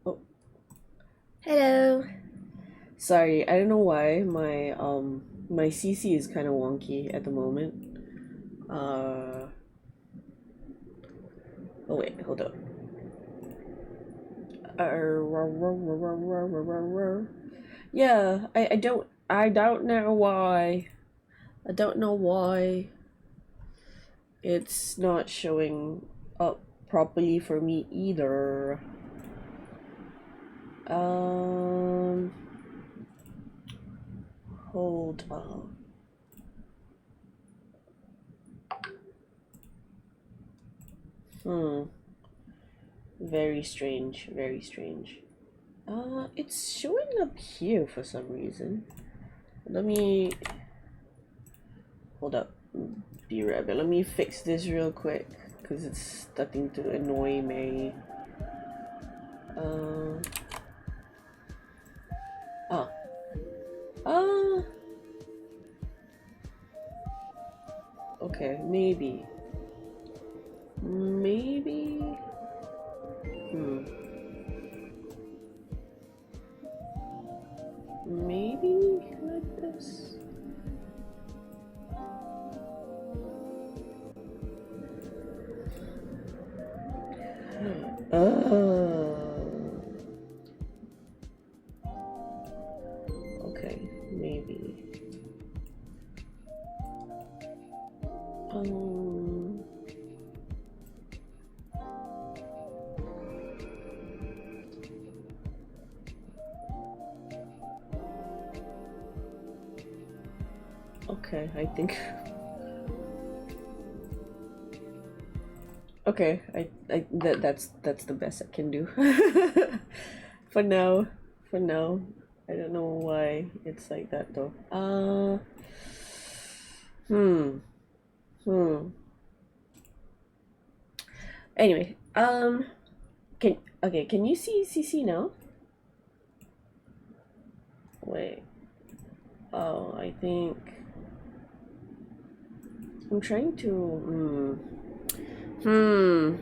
Oh, hello. Sorry, I don't know why my CC is kind of wonky at the moment. Oh wait, hold up. Yeah, I don't know why. I don't know why it's not showing up properly for me either. Um, hold on. Hmm. Very strange. Very strange. It's showing up here for some reason. Let me hold up. Be right back. Let me fix this real quick because it's starting to annoy me. Uh. Ah. Uh. Okay. Maybe. Maybe. Hmm. Maybe like this. Uh. Okay. Maybe. Um. Okay. I think. Okay, that's the best I can do. For now. For now. I don't know why it's like that though. Hmm. Hmm. Anyway, can you see CC now? Wait. Oh, I think I'm trying to Hmm.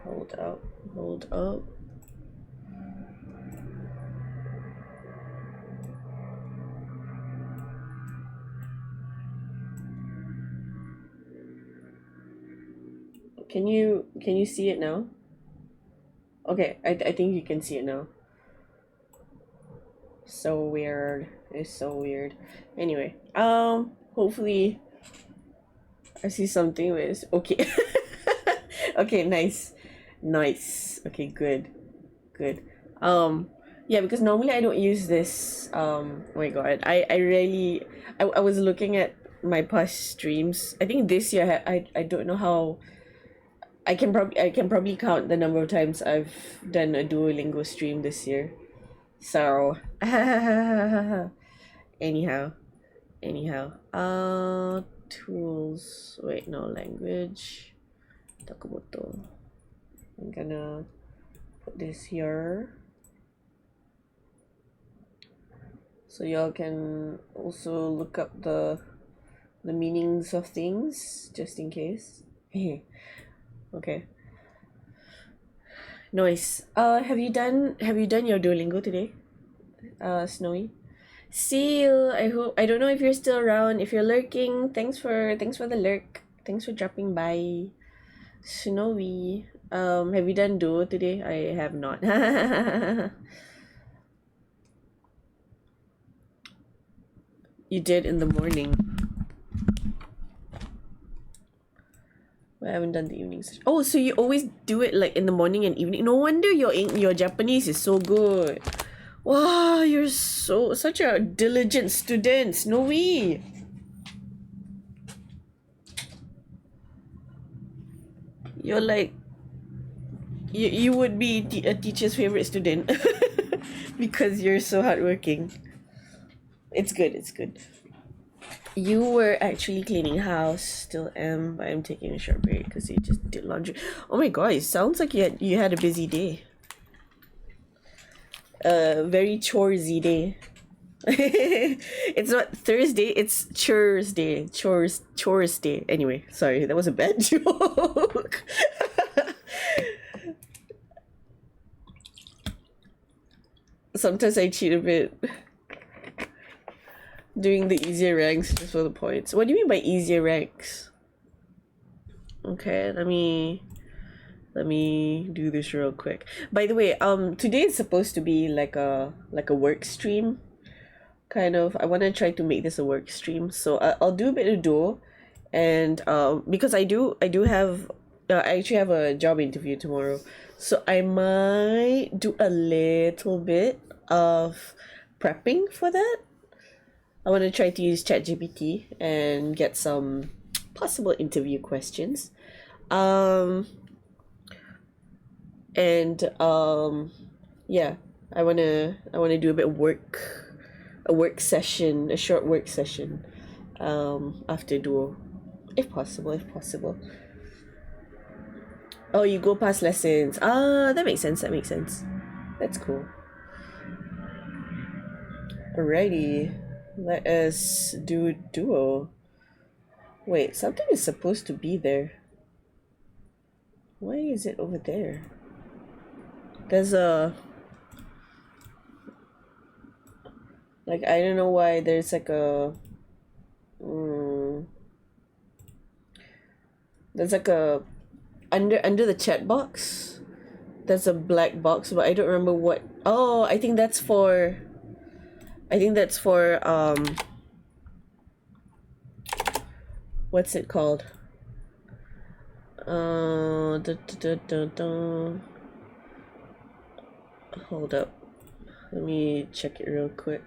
Hold up. Hold up. Can you see it now? Okay, I think you can see it now. So weird. It's so weird. Anyway, hopefully I see something with okay. Okay, nice. Nice. Okay, good. Good. Yeah, because normally I don't use this. Oh my god. I really I was looking at my past streams. I think this year I don't know how I can probably count the number of times I've done a Duolingo stream this year. So anyhow, tools. Wait, no, language. Takumoto. I'm gonna put this here so y'all can also look up the meanings of things just in case. Okay. Nice. Have you done your Duolingo today? Snowy? See you. I don't know if you're still around. If you're lurking, thanks for the lurk. Thanks for dropping by. Snowy. Have you done Duo today? I have not. You did in the morning. I haven't done the evening session. Oh, so you always do it like in the morning and evening. No wonder your Japanese is so good. Wow, you're such a diligent student, Snowy. You're like you would be a teacher's favorite student because you're so hardworking. It's good. It's good. You were actually cleaning house, still am, but I'm taking a short break because you just did laundry. Oh my god, it sounds like you had a busy day. Very choresy day. It's not Thursday, it's chores day. Chores day. Anyway, sorry, that was a bad joke. Sometimes I cheat a bit. Doing the easier ranks just for the points. What do you mean by easier ranks? Okay, let me do this real quick. By the way, today is supposed to be like a work stream, kind of. I want to try to make this a work stream, so I'll do a bit of Duo, and because I do have I actually have a job interview tomorrow, so I might do a little bit of prepping for that. I want to try to use ChatGPT and get some possible interview questions. Um, and yeah, I wanna do a bit of work, a work session, a short work session, after Duo, if possible, if possible. Oh, you go past lessons. Ah, that makes sense. That makes sense. That's cool. Alrighty, let us do Duo. Wait, something is supposed to be there. Why is it over there? There's a like I don't know why there's like a there's like a under the chat box. There's a black box, but I don't remember what. Oh, I think that's for. I think that's for what's it called? Da, da, da, da, da. Hold up. Let me check it real quick.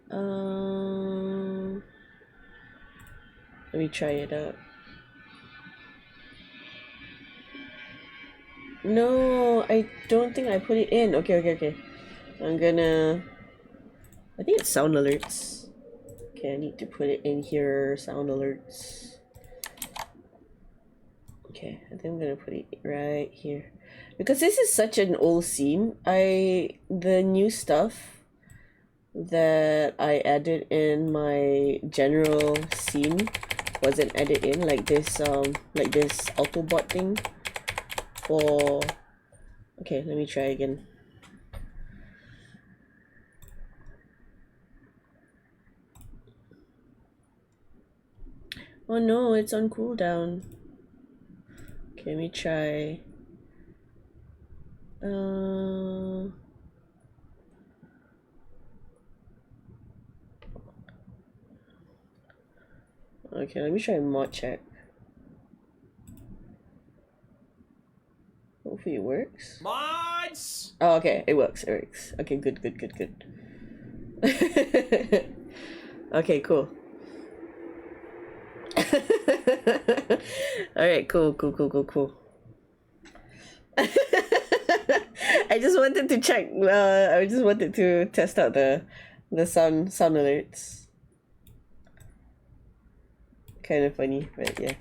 Let me try it out. No, I don't think I put it in. Okay, okay, okay. I'm gonna. I think it's sound alerts. Okay, I need to put it in here. Sound alerts. Okay, I think I'm gonna put it right here. Because this is such an old scene, the new stuff that I added in my general scene wasn't added in, like this Autobot thing for. Okay, let me try again. Oh no, it's on cooldown. Okay, let me try. Okay, let me try mod check. Hopefully it works. Mods! Oh, okay, it works, it works. Okay, good, good, good, good. Okay, cool. Alright, cool, cool, cool, cool, cool. I just wanted to check, I just wanted to test out the sound alerts. Kind of funny, but yeah.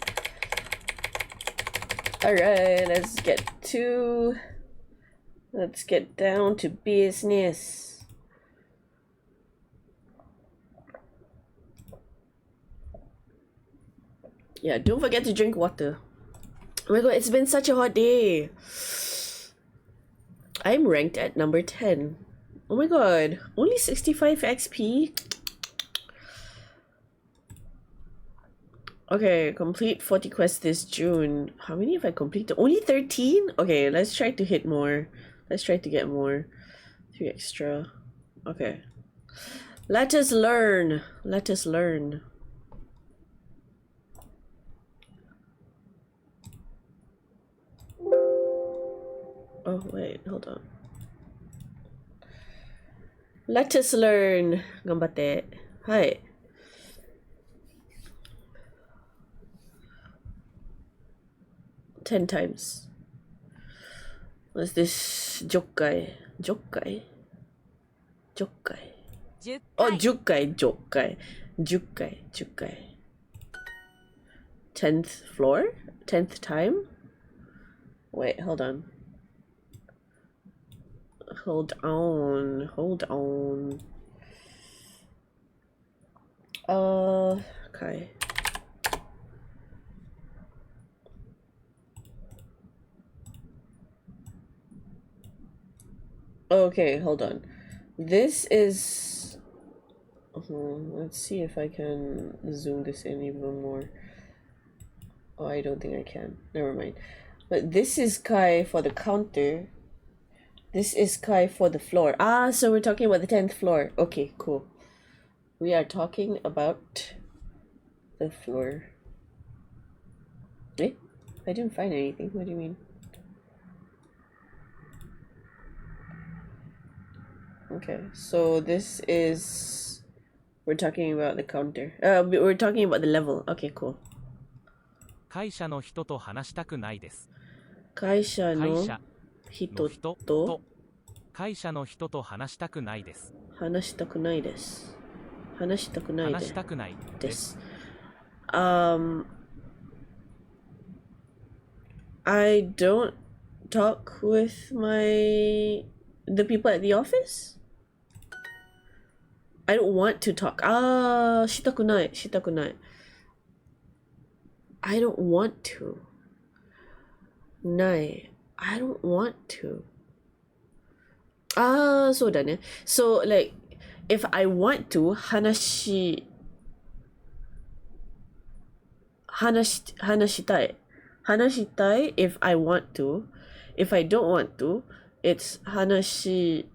Alright, let's get down to business. Yeah, don't forget to drink water. Oh my god, it's been such a hot day. I'm ranked at number 10. Oh my god, only 65 XP? Okay, complete 40 quests this June. How many have I completed? Only 13? Okay, let's try to hit more. Let's try to get more. 3 extra. Okay. Let us learn. Let us learn. Oh, wait, hold on. Let us learn. Ganbatte. Hi. Ten times. What's this? Jokai. Jokai? Jokai. Oh, Jukai. Jokai. Jukai. Jukai. 10th floor? 10th time? Wait, hold on. Hold on. Hold on. Okay. Okay, hold on. This is... let's see if I can zoom this in even more. Oh, I don't think I can. Never mind. But this is Kai for the counter. This is Kai for the floor. Ah, so we're talking about the 10th floor. Okay, cool. We are talking about the floor. Eh? I didn't find anything. What do you mean? Okay, so this is... We're talking about the counter. We're talking about the level. Okay, cool. 会社の人と話したくないです。会社の会社人の人とと会社の人と話したくないです。話したくないです。話したくない話したくないでです。す。I don't talk with the people at the office. I don't want to talk. したくない。したくない。I don't want to. ない。I don't want to. そうだね。So, like, if I want to, 話したい。話したい if I want to. If I don't want to, it's 話し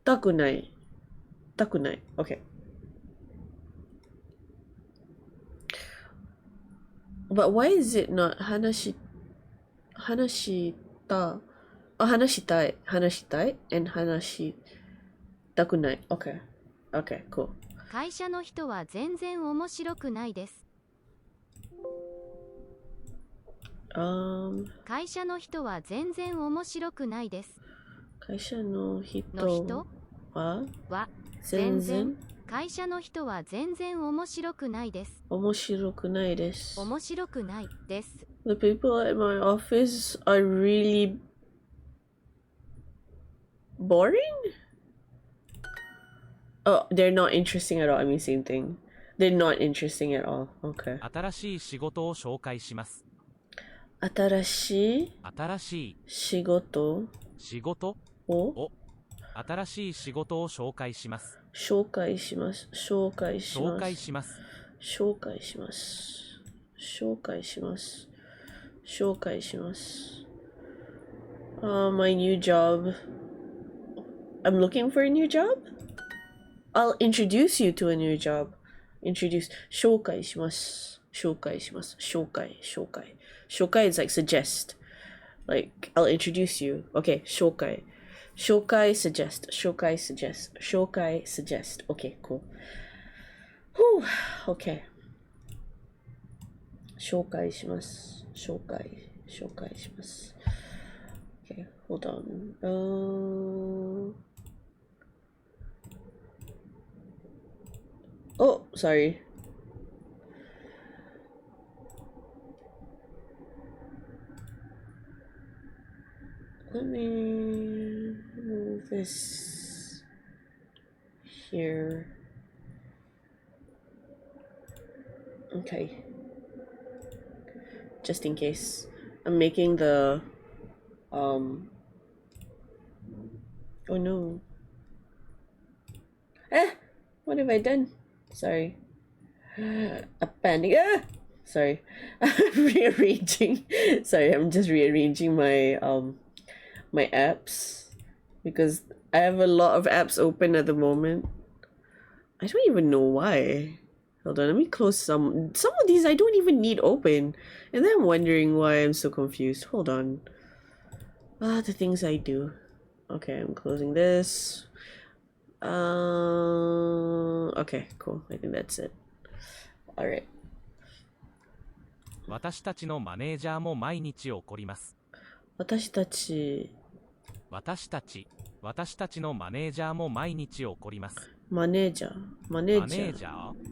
たくない。たくない。Okay. But why is it not 話した話したい and 話したくない Okay. Okay, cool. 会社の人は全然面白くないです。会社の人は全然面白くないです。会社の人は全然会社の人は全然面白くないです。面白くないです。面白くないです。The people at my office are really boring? Oh, they're not interesting at all. I mean, same thing. They're not interesting at all. Okay. 新しい仕事を紹介します。新しい仕事を新しい仕事を紹介します。紹介します。紹介します。紹介します。紹介します。紹介します。紹介します。My new job. I'm looking for a new job? I'll introduce you to a new job. Introduce. 紹介します。紹介します。紹介。紹介。紹介 is like suggest. Like, I'll introduce you. Okay, 紹介。紹介 suggest. 紹介 suggest. 紹介 suggest. Okay, cool. Whew. Okay. 紹介します。紹介。紹介します。Okay, hold on. Oh, sorry. Let me move this here. Okay. Just in case. I'm making the oh no. What have I done? Sorry. A panic. Sorry. I'm rearranging. Sorry, I'm just rearranging my my apps because I have a lot of apps open at the moment. I don't even know why. Hold on, let me close some of these I don't even need open. And then I'm wondering why I'm so confused. Hold on. The things I do. Okay, I'm closing this. Okay, cool. I think that's it. Alright. 私たちのマネージャーも毎日怒ります。私たちのマネージャーも毎日怒ります。マネージャー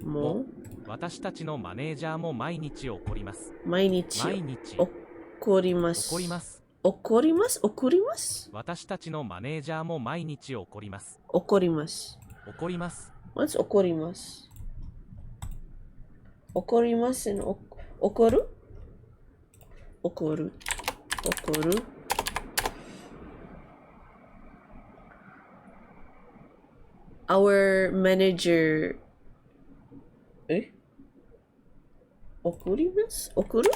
も私たちのマネージャーも毎日怒ります。毎日怒ります。怒ります。私たちのマネージャーも毎日怒ります。怒ります。What's 怒ります？怒ります。怒る？ our manager. Eh? Okurimasu? Okuru?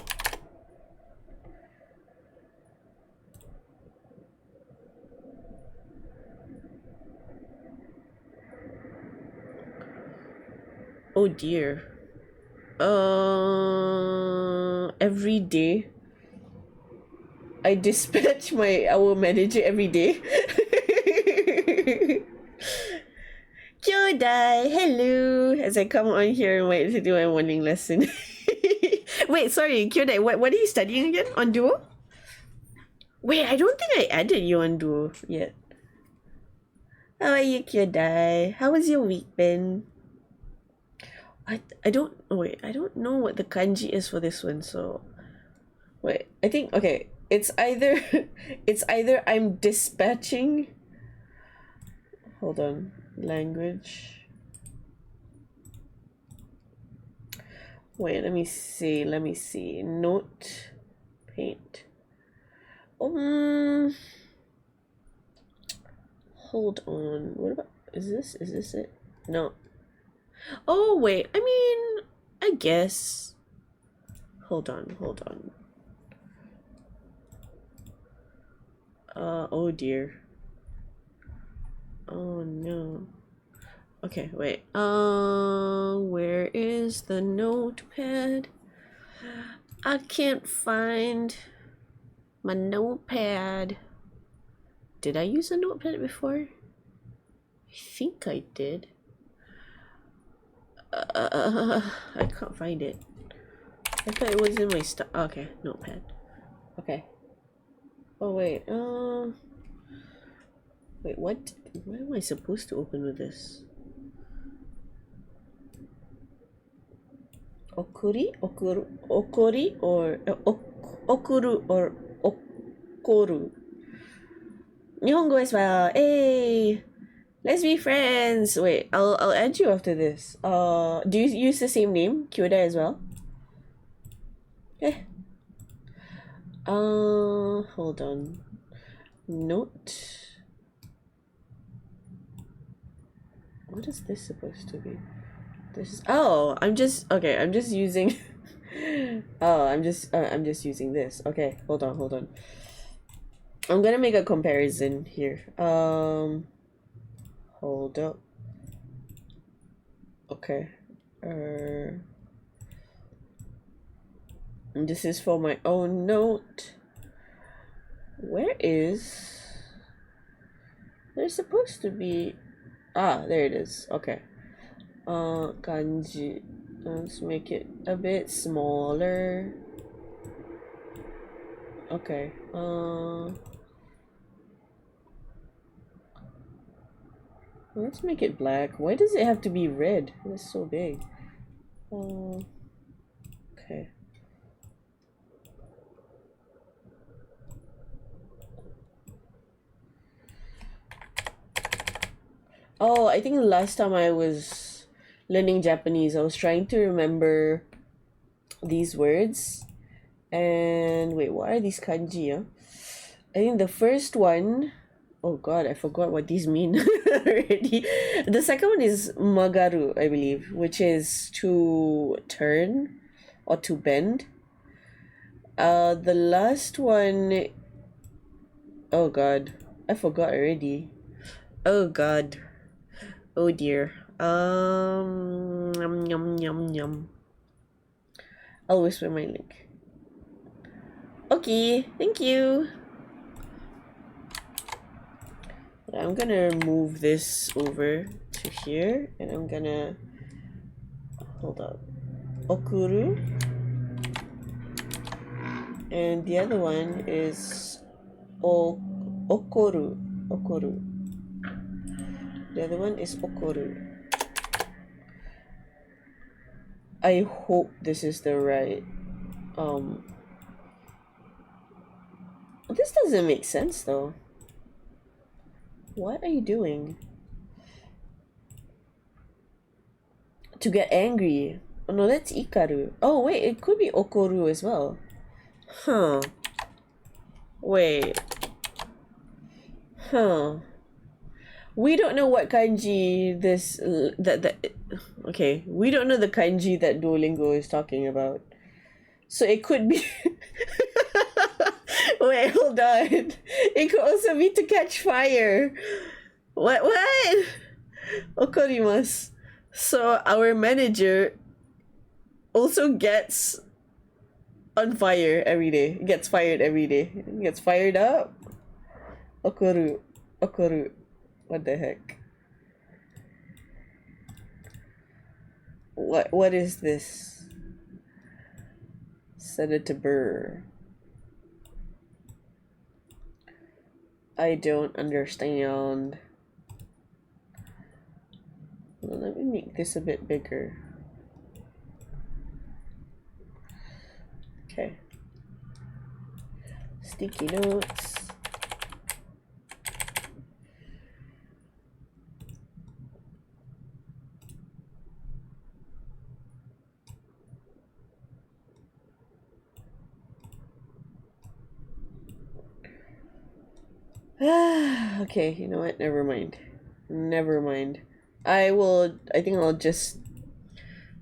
Oh dear. Every day. I dispatch our manager every day. Kyodai, hello. As I come on here and wait to do my morning lesson. Wait, sorry, Kyodai, what are you studying again on Duo? Wait, I don't think I added you on Duo yet. How are you, Kyodai? How was your week been? I don't know what the kanji is for this one, so wait, I think okay, it's either it's either I'm dispatching. Hold on, language. Wait, let me see. Note, paint. Hold on. What about is this it? No. Oh wait, I mean, I guess. Hold on. Oh dear. Oh no. Okay, wait. Where is the notepad? I can't find my notepad. Did I use a notepad before? I think I did. I can't find it. I thought it was in my stuff. Okay, notepad. Okay. Oh wait. Wait. What am I supposed to open with this? Okuri or okuru or okoru. Nihongo as well. Hey, let's be friends. Wait, I'll add you after this. Do you use the same name, Kyoda, as well? Eh. Hold on. Note. What is this supposed to be? This is I'm just using I'm just using this. Okay, hold on. I'm gonna make a comparison here. Hold up. Okay. And this is for my own note. Where is there's supposed to be there it is. Okay. Kanji. Let's make it a bit smaller. Okay. Let's make it black. Why does it have to be red? It's so big. Okay. Oh, I think last time I was learning Japanese, I was trying to remember these words. And wait, what are these kanji? I think the first one, oh god, I forgot what these mean already. The second one is magaru, I believe, which is to turn or to bend. The last one, oh god, I forgot already. Oh god. Oh dear. Yum. I'll whisper my link. Okay, thank you. I'm gonna move this over to here, and I'm gonna hold up. Okuru. And the other one is okoru. The other one is okoru. I hope this is the right this doesn't make sense though. What are you doing? To get angry. Oh no, that's ikaru. Oh wait, it could be okoru as well. Huh. Wait. Huh. We don't know what kanji this that okay, we don't know the kanji that Duolingo is talking about. So it could be Wait, hold on. It could also be to catch fire. What Okorimasu. So our manager also gets on fire every day. Gets fired every day. Gets fired up. Okoru. Okoru. What the heck? What is this? Senator Burr. I don't understand. Well, let me make this a bit bigger. Okay. Sticky notes. Okay, you know what? Never mind. Never mind. I think I'll just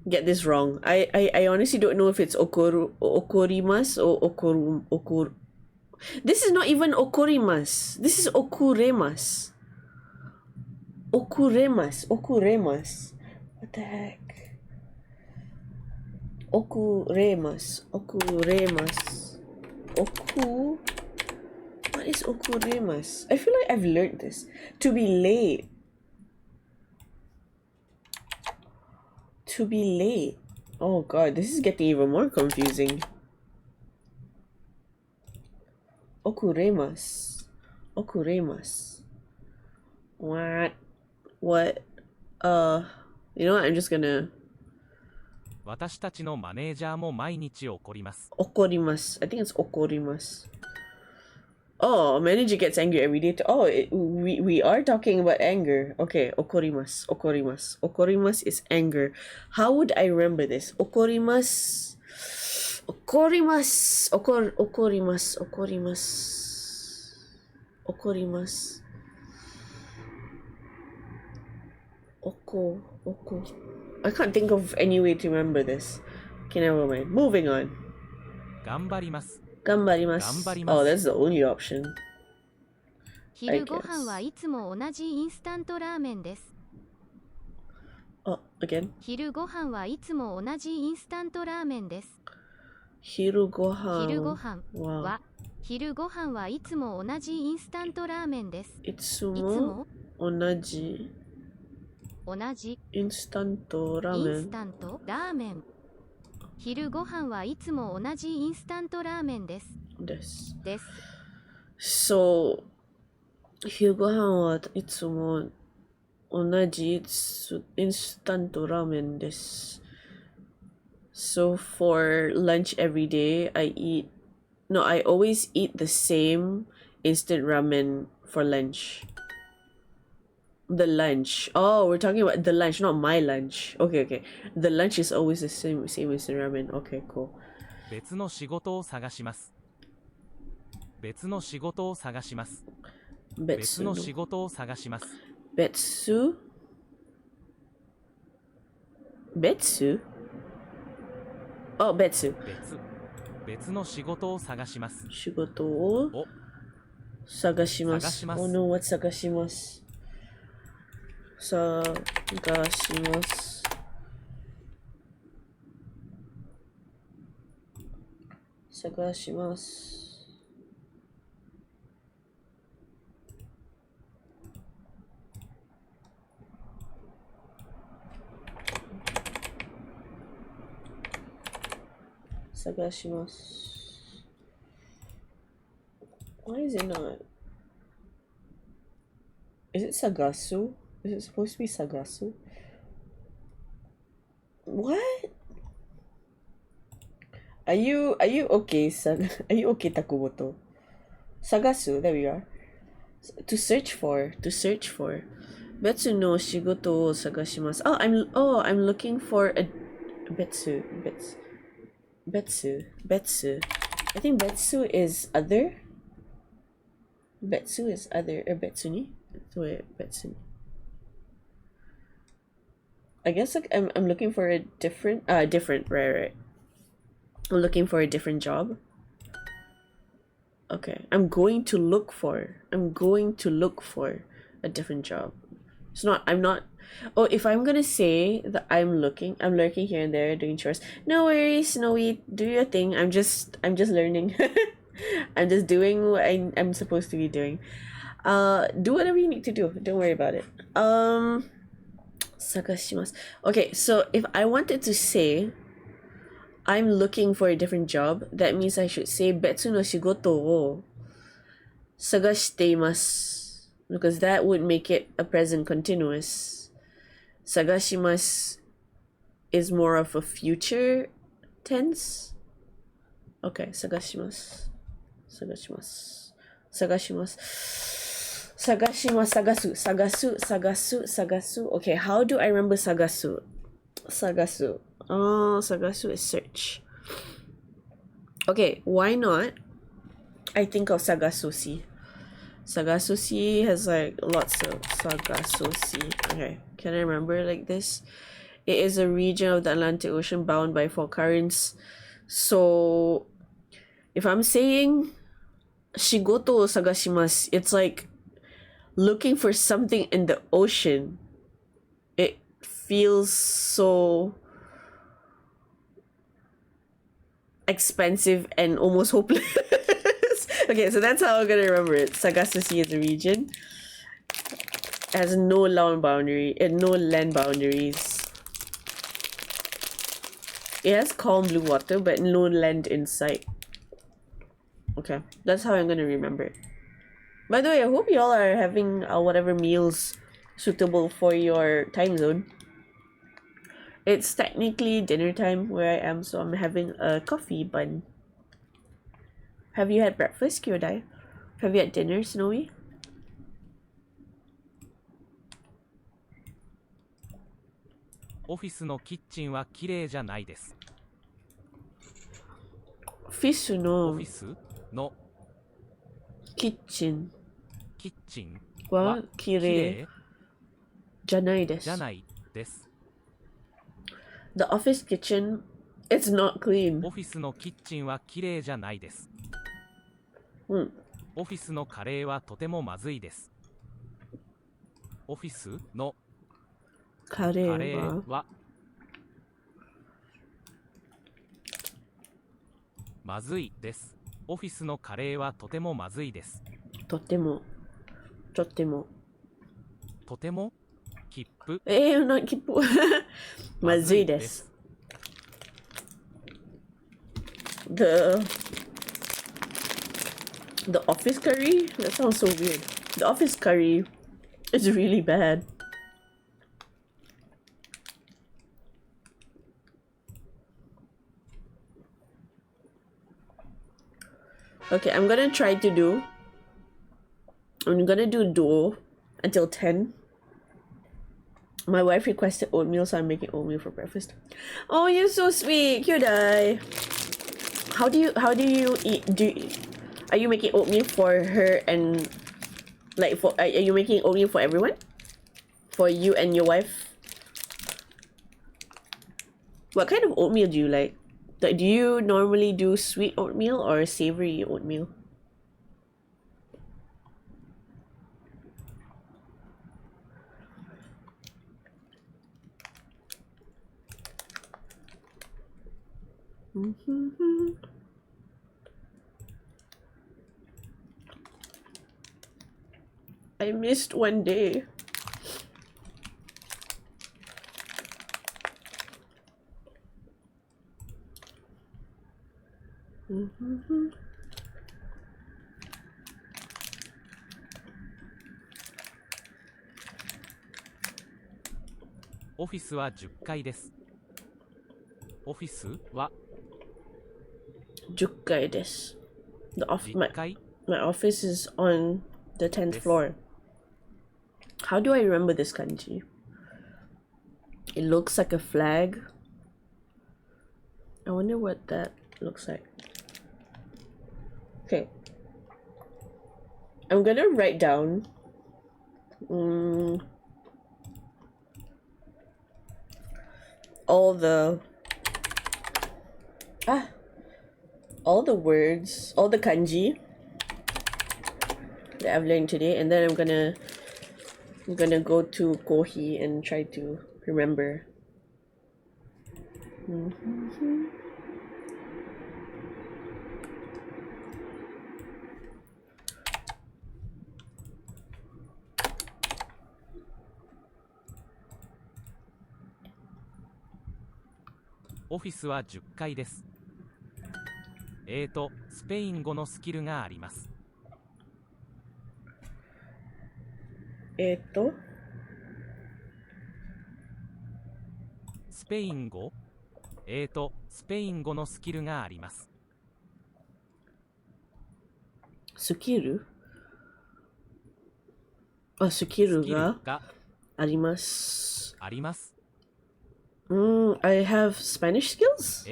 get this wrong. I honestly don't know if it's okorimas or okur. This is not even okorimas. This is okuremas. Okuremas. What the heck? Okuremas. What is okuremas? I feel like I've learned this. To be late. To be late. Oh god, this is getting even more confusing. Okuremas. What? You know what? I'm just gonna 私たちのマネージャーも毎日怒ります。okorimas. I think it's okorimas. Oh, manager gets angry every day. We are talking about anger. Okay, okorimas. Okorimas is anger. How would I remember this? Okorimas. Oko. I can't think of any way to remember this. Okay, never mind. Moving on. 頑張ります。 Gambarimasu. Oh, that's the only option. 昼ご飯はいつも同じインスタントラーメンです。 Oh, again. 昼ご飯はいつも同じインスタントラーメンです。 Hirugohan. 昼ご飯 Wow. は昼ご飯はいつも同じインスタントラーメンです。 Itsumo onaji 同じ instant イン ramen. スタントラーメン。昼ご飯はいつも同じインスタントラーメンです。 です。 So, hirugohan wa itsumo onaji instant ramen desu. So for lunch every day, I always eat the same instant ramen for lunch. The lunch. Oh, we're talking about the lunch, not my lunch. Okay. The lunch is always the same instant ramen. Okay, cool. 別の仕事を探します。別の仕事を探します。別の仕事を探します。Betsu? Oh, betsu. 別の仕事を探します。 Shigoto o sagashimasu. Oh no, what sagashimasu? Sagashimasu. Sagashimasu. Why is it not? Is it Sagasu? Is it supposed to be Sagasu? What? Are you okay, Are you okay, Takumoto? Sagasu, there we are. To search for. Betsu no shigoto wo sagashimasu. I'm looking for a Betsu. I think Betsu is other. Betsu is other or Betsuni. So wait, betsu. I guess like I'm looking for a different right. I'm looking for a different job. Okay, I'm going to look for a different job. It's not, I'm not, oh, if I'm gonna say that I'm lurking here and there doing chores, no worries, Snowy, do your thing. I'm just learning. I'm just doing what I'm supposed to be doing. Do whatever you need to do. Don't worry about it. Sagashimasu. Okay, so if I wanted to say I'm looking for a different job, that means I should say betsu no shigoto wo sagashite imasu, because that would make it a present continuous. Sagashimasu is more of a future tense. Okay, sagashimasu. Sagasu. Okay, how do I remember sagasu? Sagasu is search. Okay, why not? I think of Sagasusi. Sagasusi has like lots of Sagasusi. Okay, can I remember like this? It is a region of the Atlantic Ocean bound by four currents. So, if I'm saying Shigoto sagashimasu, it's like looking for something in the ocean. It feels so expensive and almost hopeless. Okay, so that's how I'm gonna remember it. Sagasusi is a region. It has no land boundary and no land boundaries. It has calm blue water, but no land in sight. Okay, that's how I'm gonna remember it. By the way, I hope y'all are having whatever meals suitable for your time zone. It's technically dinner time where I am, so I'm having a coffee bun. Have you had breakfast, Kyodai? Have you had dinner, Snowy? オフィスのキッチンは綺麗じゃないです。オフィスのオフィスのキッチンキッチンはは綺麗じゃないです。じゃないです。The office kitchen, it's not clean. オフィスのキッチンは綺麗じゃないです。オフィスのカレーはとてもまずいです。オフィスのカレカレーーはまずいです。オフィスのカレーはとてもまずいです。とてもとても切符not 切符まずいです。The office curry? That sounds so weird. The office curry is really bad. Okay, I'm gonna do duo until 10. My wife requested oatmeal, so I'm making oatmeal for breakfast. Oh, you're so sweet, Kyodai. How do you eat? Are you making oatmeal for her and like are you making oatmeal for everyone? For you and your wife? What kind of oatmeal do you like? Do you normally do sweet oatmeal or savory oatmeal? I missed one day.オフィスは10階です。オフィスは10階です。10階 My office is on the 10th floor. How do I remember this kanji? It looks like a flag. I wonder what that looks like. Okay. I'm gonna write down Mm, all the all the words, all the kanji that I've learned today, and then I'm gonna go to Kohi and try to remember. Office は10階です。スペイン語のスキルがあります。スペイン語スペイン語のスキルがあります。スキルスキルがあります。あります。I have Spanish skills?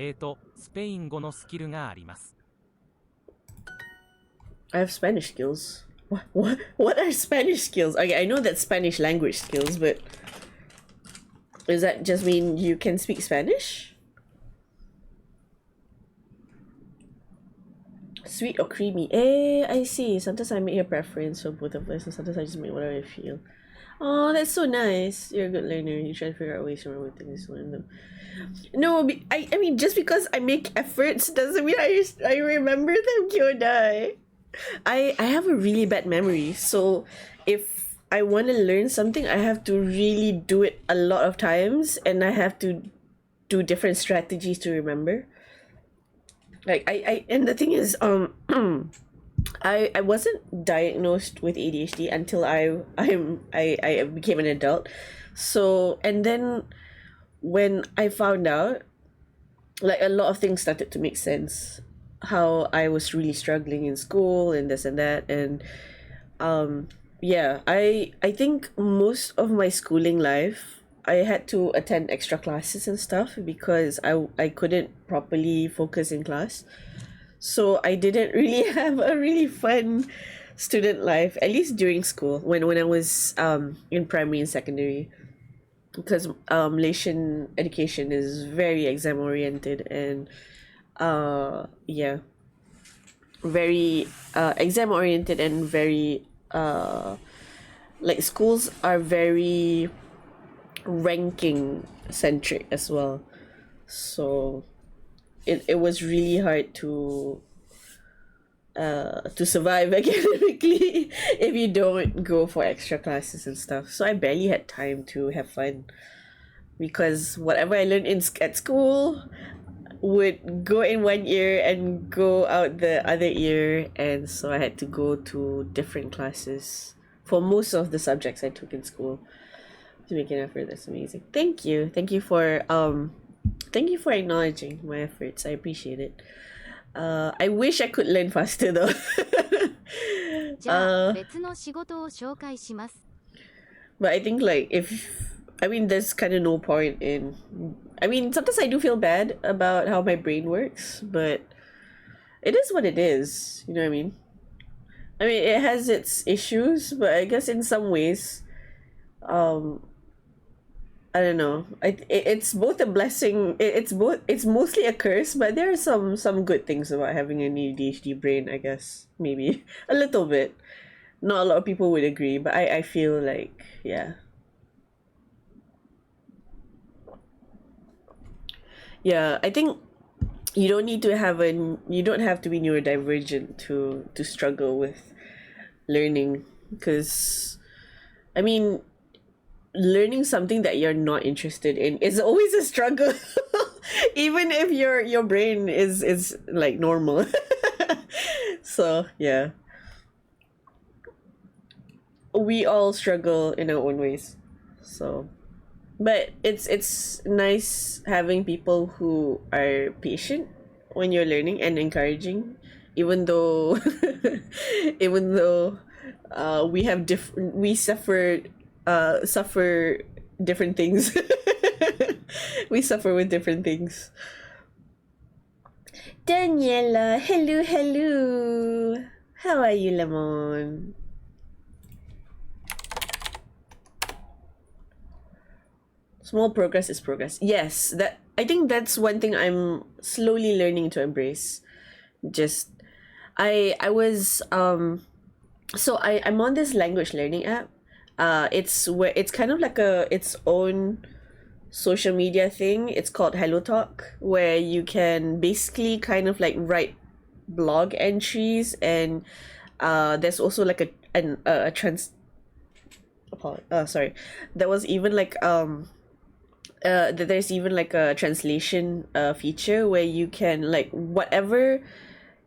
スペイン語のスキルがあります。I have Spanish skills. What are Spanish skills? Okay, I know that's Spanish language skills, but does that just mean you can speak Spanish? Sweet or creamy? I see. Sometimes I make a preference for both of us, and sometimes I just make whatever I feel. Oh, that's so nice. You're a good learner. You try to figure out ways to remember things, learn them. No, I mean, just because I make efforts doesn't mean I remember them, Kyodai. I have a really bad memory, so if I want to learn something, I have to really do it a lot of times, and I have to do different strategies to remember. Like I and the thing is, I wasn't diagnosed with ADHD until I became an adult. So, and then when I found out, like, a lot of things started to make sense. How I was really struggling in school and this and that, and yeah, I think most of my schooling life I had to attend extra classes and stuff because I couldn't properly focus in class. So I didn't really have a really fun student life, at least during school, when I was in primary and secondary, because Malaysian education is very exam oriented, and yeah, very exam oriented, and very like, schools are very ranking centric as well. So it was really hard to survive academically if you don't go for extra classes and stuff. So I barely had time to have fun because whatever I learned at school would go in one ear and go out the other ear, and so I had to go to different classes for most of the subjects I took in school to make an effort. That's amazing. Thank you for acknowledging my efforts. I appreciate it. I wish I could learn faster though. じゃあ、別の仕事を紹介します。But I think, like, there's kind of no point in. Sometimes I do feel bad about how my brain works, but it is what it is. You know what I mean? It has its issues, but I guess in some ways, I don't know. It's both a blessing. It's mostly a curse, but there are some good things about having an ADHD brain. I guess maybe a little bit. Not a lot of people would agree, but I feel like, yeah. Yeah, I think you don't have to be neurodivergent to struggle with learning, because learning something that you're not interested in is always a struggle. Even if your brain is like normal. So yeah, we all struggle in our own ways. So, but it's nice having people who are patient when you're learning and encouraging, even though we suffer different things. We suffer with different things. Daniela, hello. How are you, Lemon? Small progress is progress. Yes, that I think that's one thing I'm slowly learning to embrace. Just I was so I'm on this language learning app. It's where it's kind of like its own social media thing. It's called Hello Talk, where you can basically kind of like write blog entries, and there's also like a trans sorry, there was even like there's even like a translation feature where you can like whatever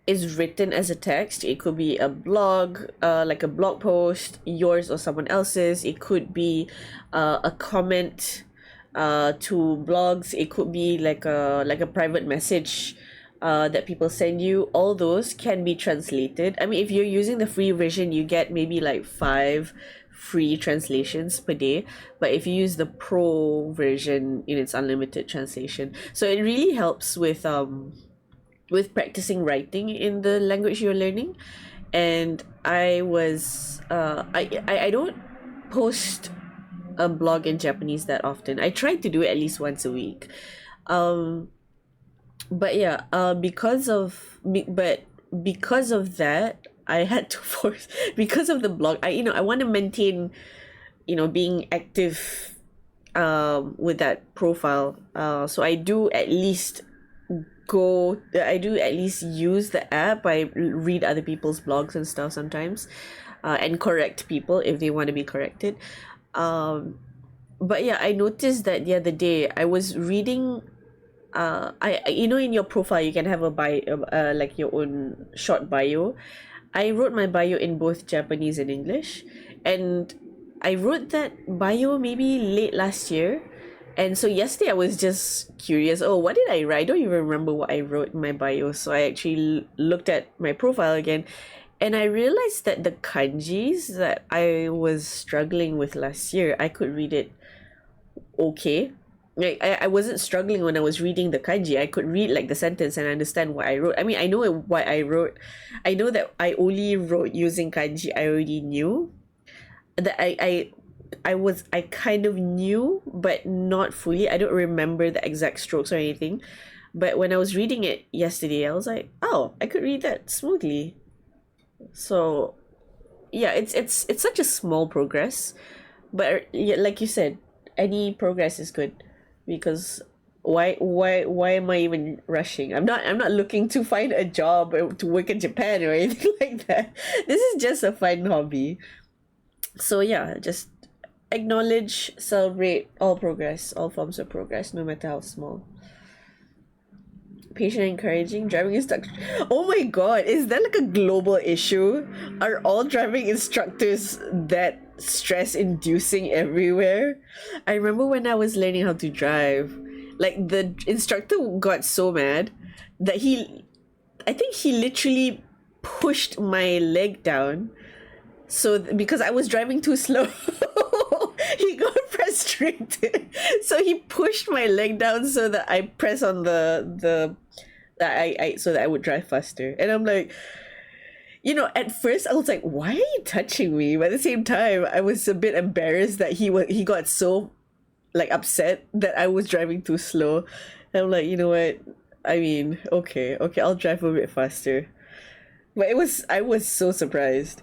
is written as a text. It could be a blog, like a blog post, yours or someone else's. It could be a comment to blogs. It could be like a private message that people send you. All those can be translated. I mean, if you're using the free version, you get maybe like 5 free translations per day, but if you use the pro version, it's unlimited translation. So it really helps with practicing writing in the language you're learning. And I was I don't post a blog in Japanese that often. I try to do it at least once a week. But yeah, because of that, I had to force, because of the blog. I want to maintain, being active with that profile. So I do at least use the app. I read other people's blogs and stuff sometimes, and correct people if they want to be corrected. But yeah, I noticed that the other day I was reading. In your profile you can have a bio, like your own short bio. I wrote my bio in both Japanese and English, and I wrote that bio maybe late last year. And so yesterday I was just curious, oh, what did I write? I don't even remember what I wrote in my bio. So I actually looked at my profile again, and I realized that the kanjis that I was struggling with last year, I could read it okay. Like I wasn't struggling when I was reading the kanji. I could read like the sentence and understand what I wrote. I mean, I know what I wrote. I know that I only wrote using kanji I already knew. That I kind of knew, but not fully. I don't remember the exact strokes or anything. But when I was reading it yesterday, I was like, oh, I could read that smoothly. So yeah, it's such a small progress. But yeah, like you said, any progress is good, because why am I even rushing? I'm not looking to find a job or to work in Japan or anything like that. This is just a fun hobby. So yeah, just acknowledge, celebrate all progress, all forms of progress, no matter how small. Patient encouraging driving instructor. Oh my god, is that like a global issue? Are all driving instructors that stress inducing everywhere? I remember when I was learning how to drive, like the instructor got so mad that I think he literally pushed my leg down, so because I was driving too slow. He got frustrated, so he pushed my leg down so that I press on the that I so that I would drive faster. And I'm like, at first I was like, why are you touching me? But at the same time, I was a bit embarrassed that he got so like upset that I was driving too slow. And I'm like, you know what? I mean, okay, I'll drive a bit faster. But I was so surprised.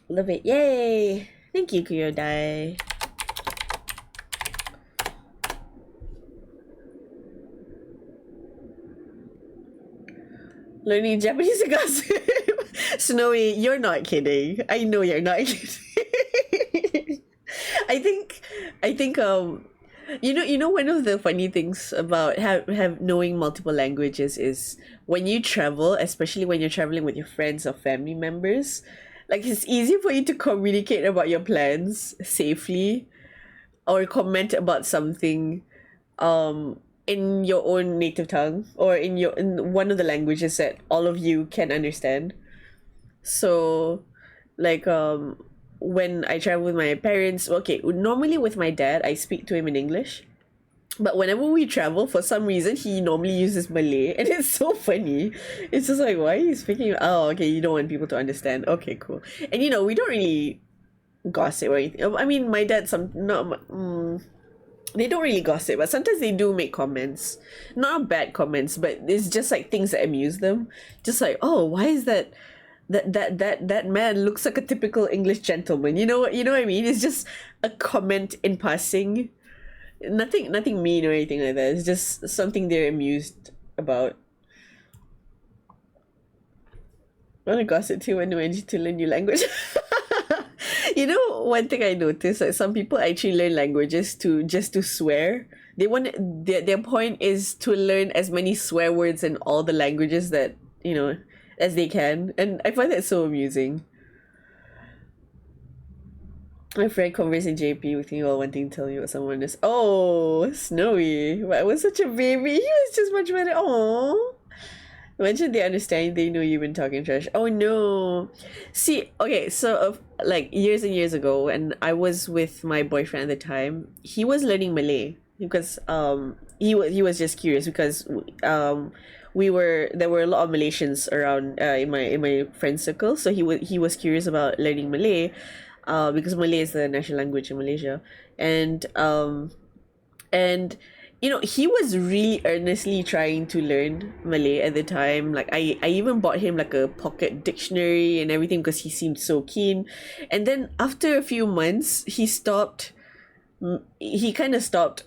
Love it. Yay! Thank you, Kyodai. Learning Japanese in gossip. Snowy, you're not kidding. I know you're not kidding. I think one of the funny things about have knowing multiple languages is when you travel, especially when you're traveling with your friends or family members, like it's easier for you to communicate about your plans safely or comment about something in your own native tongue or in one of the languages that all of you can understand. So like when I travel with my parents, okay, normally with my dad I speak to him in English. But whenever we travel, for some reason, he normally uses Malay. And it's so funny. It's just like, why are you speaking? Oh, okay, you don't want people to understand. Okay, cool. And we don't really gossip or anything. I mean, my dad they don't really gossip, but sometimes they do make comments. Not bad comments, but it's just like things that amuse them. Just like, oh, why is that man looks like a typical English gentleman. You know what I mean? It's just a comment in passing. Nothing mean or anything like that. It's just something they're amused about. I want to gossip too when you to learn new language. You know, one thing I noticed, like some people actually learn languages to swear. They want their point is to learn as many swear words in all the languages that as they can, and I find that so amusing. My friend conversing JP with me while wanting to tell you what someone is. Oh, Snowy! But I was such a baby. He was just much better. Oh. Imagine they understand they know you've been talking trash. Oh no. See, okay, so like years and years ago when I was with my boyfriend at the time, he was learning Malay because he was just curious because there were a lot of Malaysians around in my friend circle, so he was curious about learning Malay because Malay is the national language in Malaysia. And he was really earnestly trying to learn Malay at the time. Like I even bought him like a pocket dictionary and everything because he seemed so keen. And then after a few months, he kind of stopped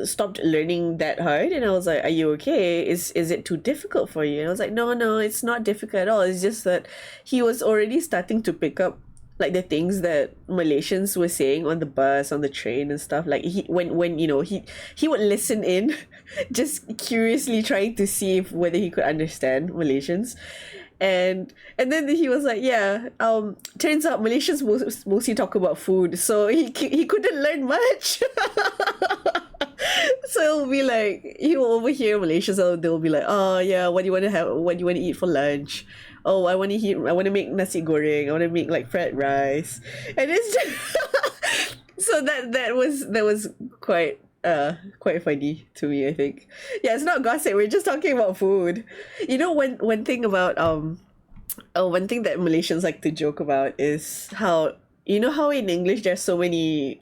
stopped learning that hard. And I was like, are you okay? Is it too difficult for you? And I was like, no, it's not difficult at all. It's just that he was already starting to pick up like the things that Malaysians were saying on the bus, on the train and stuff. Like he would listen in just curiously trying to see whether he could understand Malaysians. And then he was like, yeah, turns out Malaysians mostly talk about food, so he couldn't learn much. So it'll be like he will overhear Malaysians, so they'll be like, oh yeah, what do you want to have, what do you want to eat for lunch? Oh, I want to make nasi goreng, I want to make like fried rice. And it's just so that was quite funny to me, I think. Yeah, it's not gossip, we're just talking about food. One thing about one thing that Malaysians like to joke about is how how in English there's so many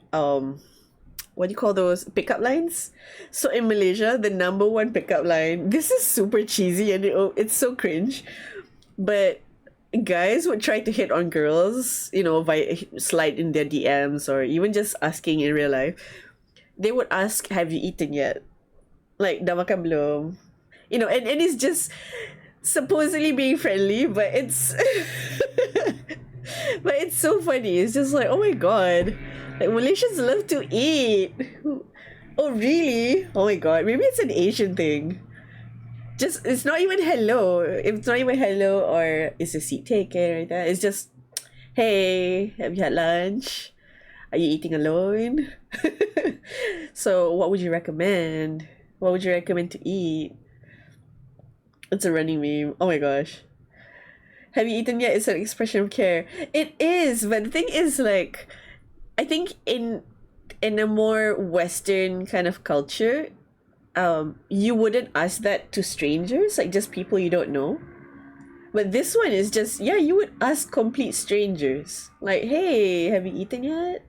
what do you call those pickup lines? So in Malaysia, the number one pickup line, this is super cheesy and it's so cringe, but guys would try to hit on girls, by slide in their DMs or even just asking in real life. They would ask, have you eaten yet? Like, dah makan belum? And it's just supposedly being friendly, but it's but it's so funny. It's just like, oh my god, like Malaysians love to eat. Oh really? Oh my god, maybe it's an Asian thing. Just it's not even hello. It's not even hello or is a seat taken or that. It's just, hey, have you had lunch? Are you eating alone? So what would you recommend? What would you recommend to eat? It's a running meme. Oh my gosh. Have you eaten yet? It's an expression of care. It is, but the thing is, like, I think in a more Western kind of culture, you wouldn't ask that to strangers, like just people you don't know. But this one is just, yeah, you would ask complete strangers. Like, hey, have you eaten yet?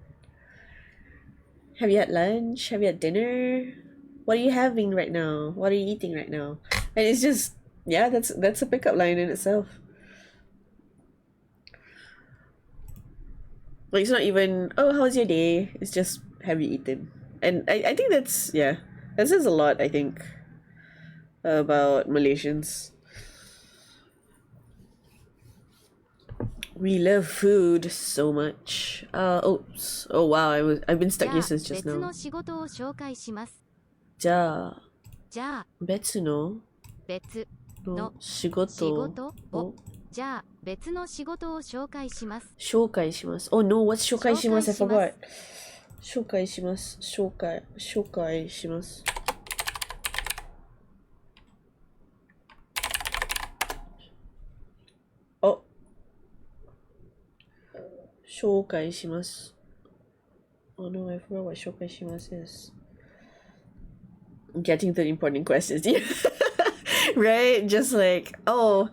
Have you had lunch? Have you had dinner? What are you having right now? What are you eating right now? And it's just, yeah, that's a pickup line in itself. Like, it's not even, oh, how's your day? It's just, have you eaten? And I think that says a lot, I think, about Malaysians. We love food so much. Oops. Oh wow, I've been stuck here since just now. 別の仕事を紹介します。じゃあ、じゃあ、別の仕事をじゃあ、別の仕事を紹介します。紹介します。Oh no, what's 紹介します? I forgot. 紹介します。紹介します。Oh. 紹介します。Oh no, I forgot what 紹介します is. Getting to the important questions. Right? Just like, oh,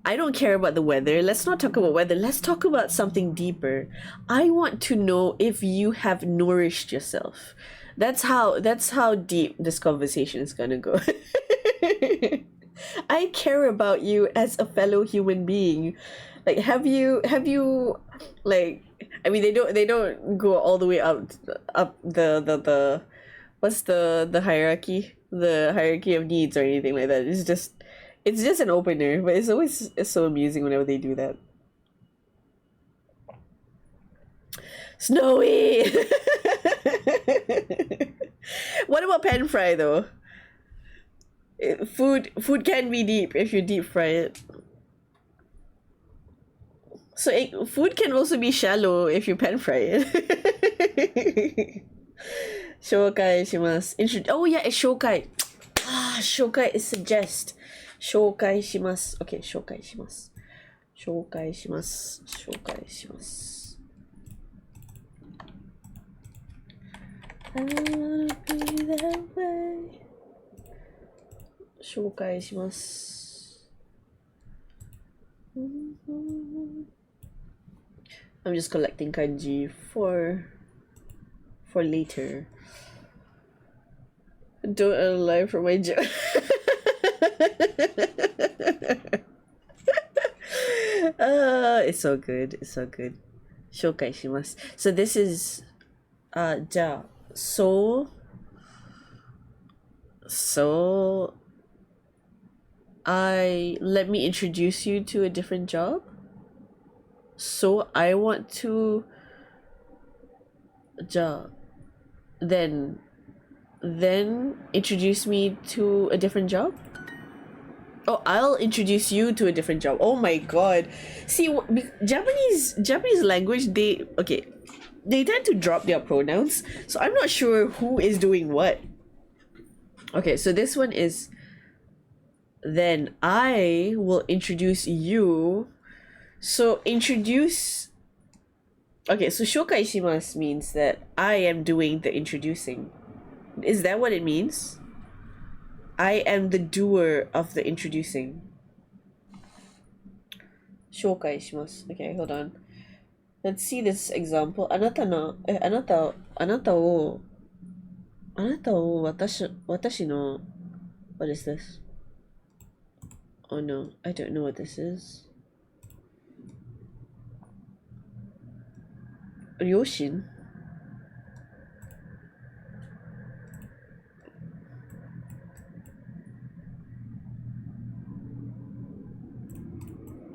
I don't care about the weather. Let's not talk about weather. Let's talk about something deeper. I want to know if you have nourished yourself. That's how deep this conversation is gonna go. I care about you as a fellow human being. Like have you like I mean they don't go all the way up the what's the hierarchy? The hierarchy of needs or anything like that. It's just an opener, but it's so amusing whenever they do that. Snowy. What about pan fry though? Food can be deep if you deep fry it. So food can also be shallow if you pan fry it. Shokai shimasu. Oh yeah, it's shokai. Shokai is suggest. Shokai shimasu. Okay, shokai shimasu. Shokai shimasu. Shokai shimasu. I wanna be that way. Shokai shimasu. I'm just collecting kanji for later. Don't lie for my job. It's so good. It's so good. Shokai shimasu. So this is ja. So let me introduce you to a different job. So I want to ja then introduce me to a different job. Oh, I'll introduce you to a different job. Oh my god. See, Japanese language, they tend to drop their pronouns. So I'm not sure who is doing what. Okay, so this one is then I will introduce you. So introduce. Okay, so shokai shimasu means that I am doing the introducing. Is that what it means? I am the doer of the introducing. Shokai shimasu. Okay, hold on. Let's see this example. あなたを私の what is this? Oh no, I don't know what this is. 両親?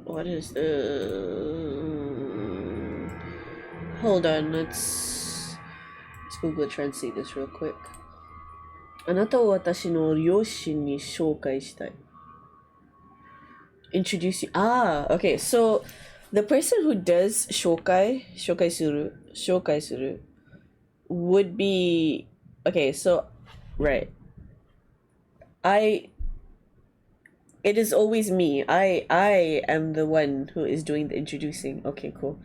What is hold on, let's Google Translate this real quick. あなたを私の両親に紹介したい. Introduce you. Okay, so the person who does shokai suru would be okay, so right. It is always me. I am the one who is doing the introducing. Okay, cool.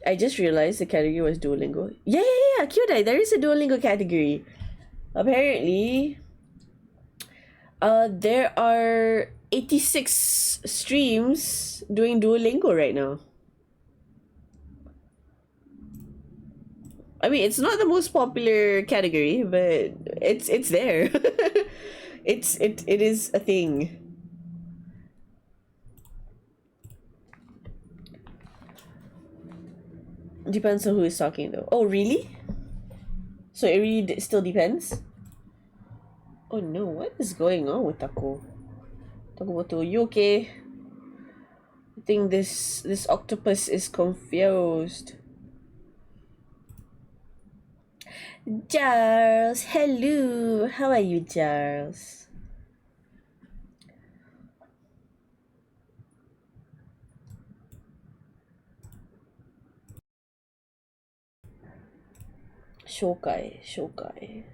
I just realized the category was Duolingo. Yeah, Kyodai, there is a Duolingo category. Apparently, there are 86 streams doing Duolingo right now. I mean, it's not the most popular category, but it's there. it is a thing. Depends on who is talking though. Oh, really? So it really still depends? Oh no, what is going on with Tako? Takomoto, you okay? I think this octopus is confused. Charles, hello. How are you, Charles? Shokai.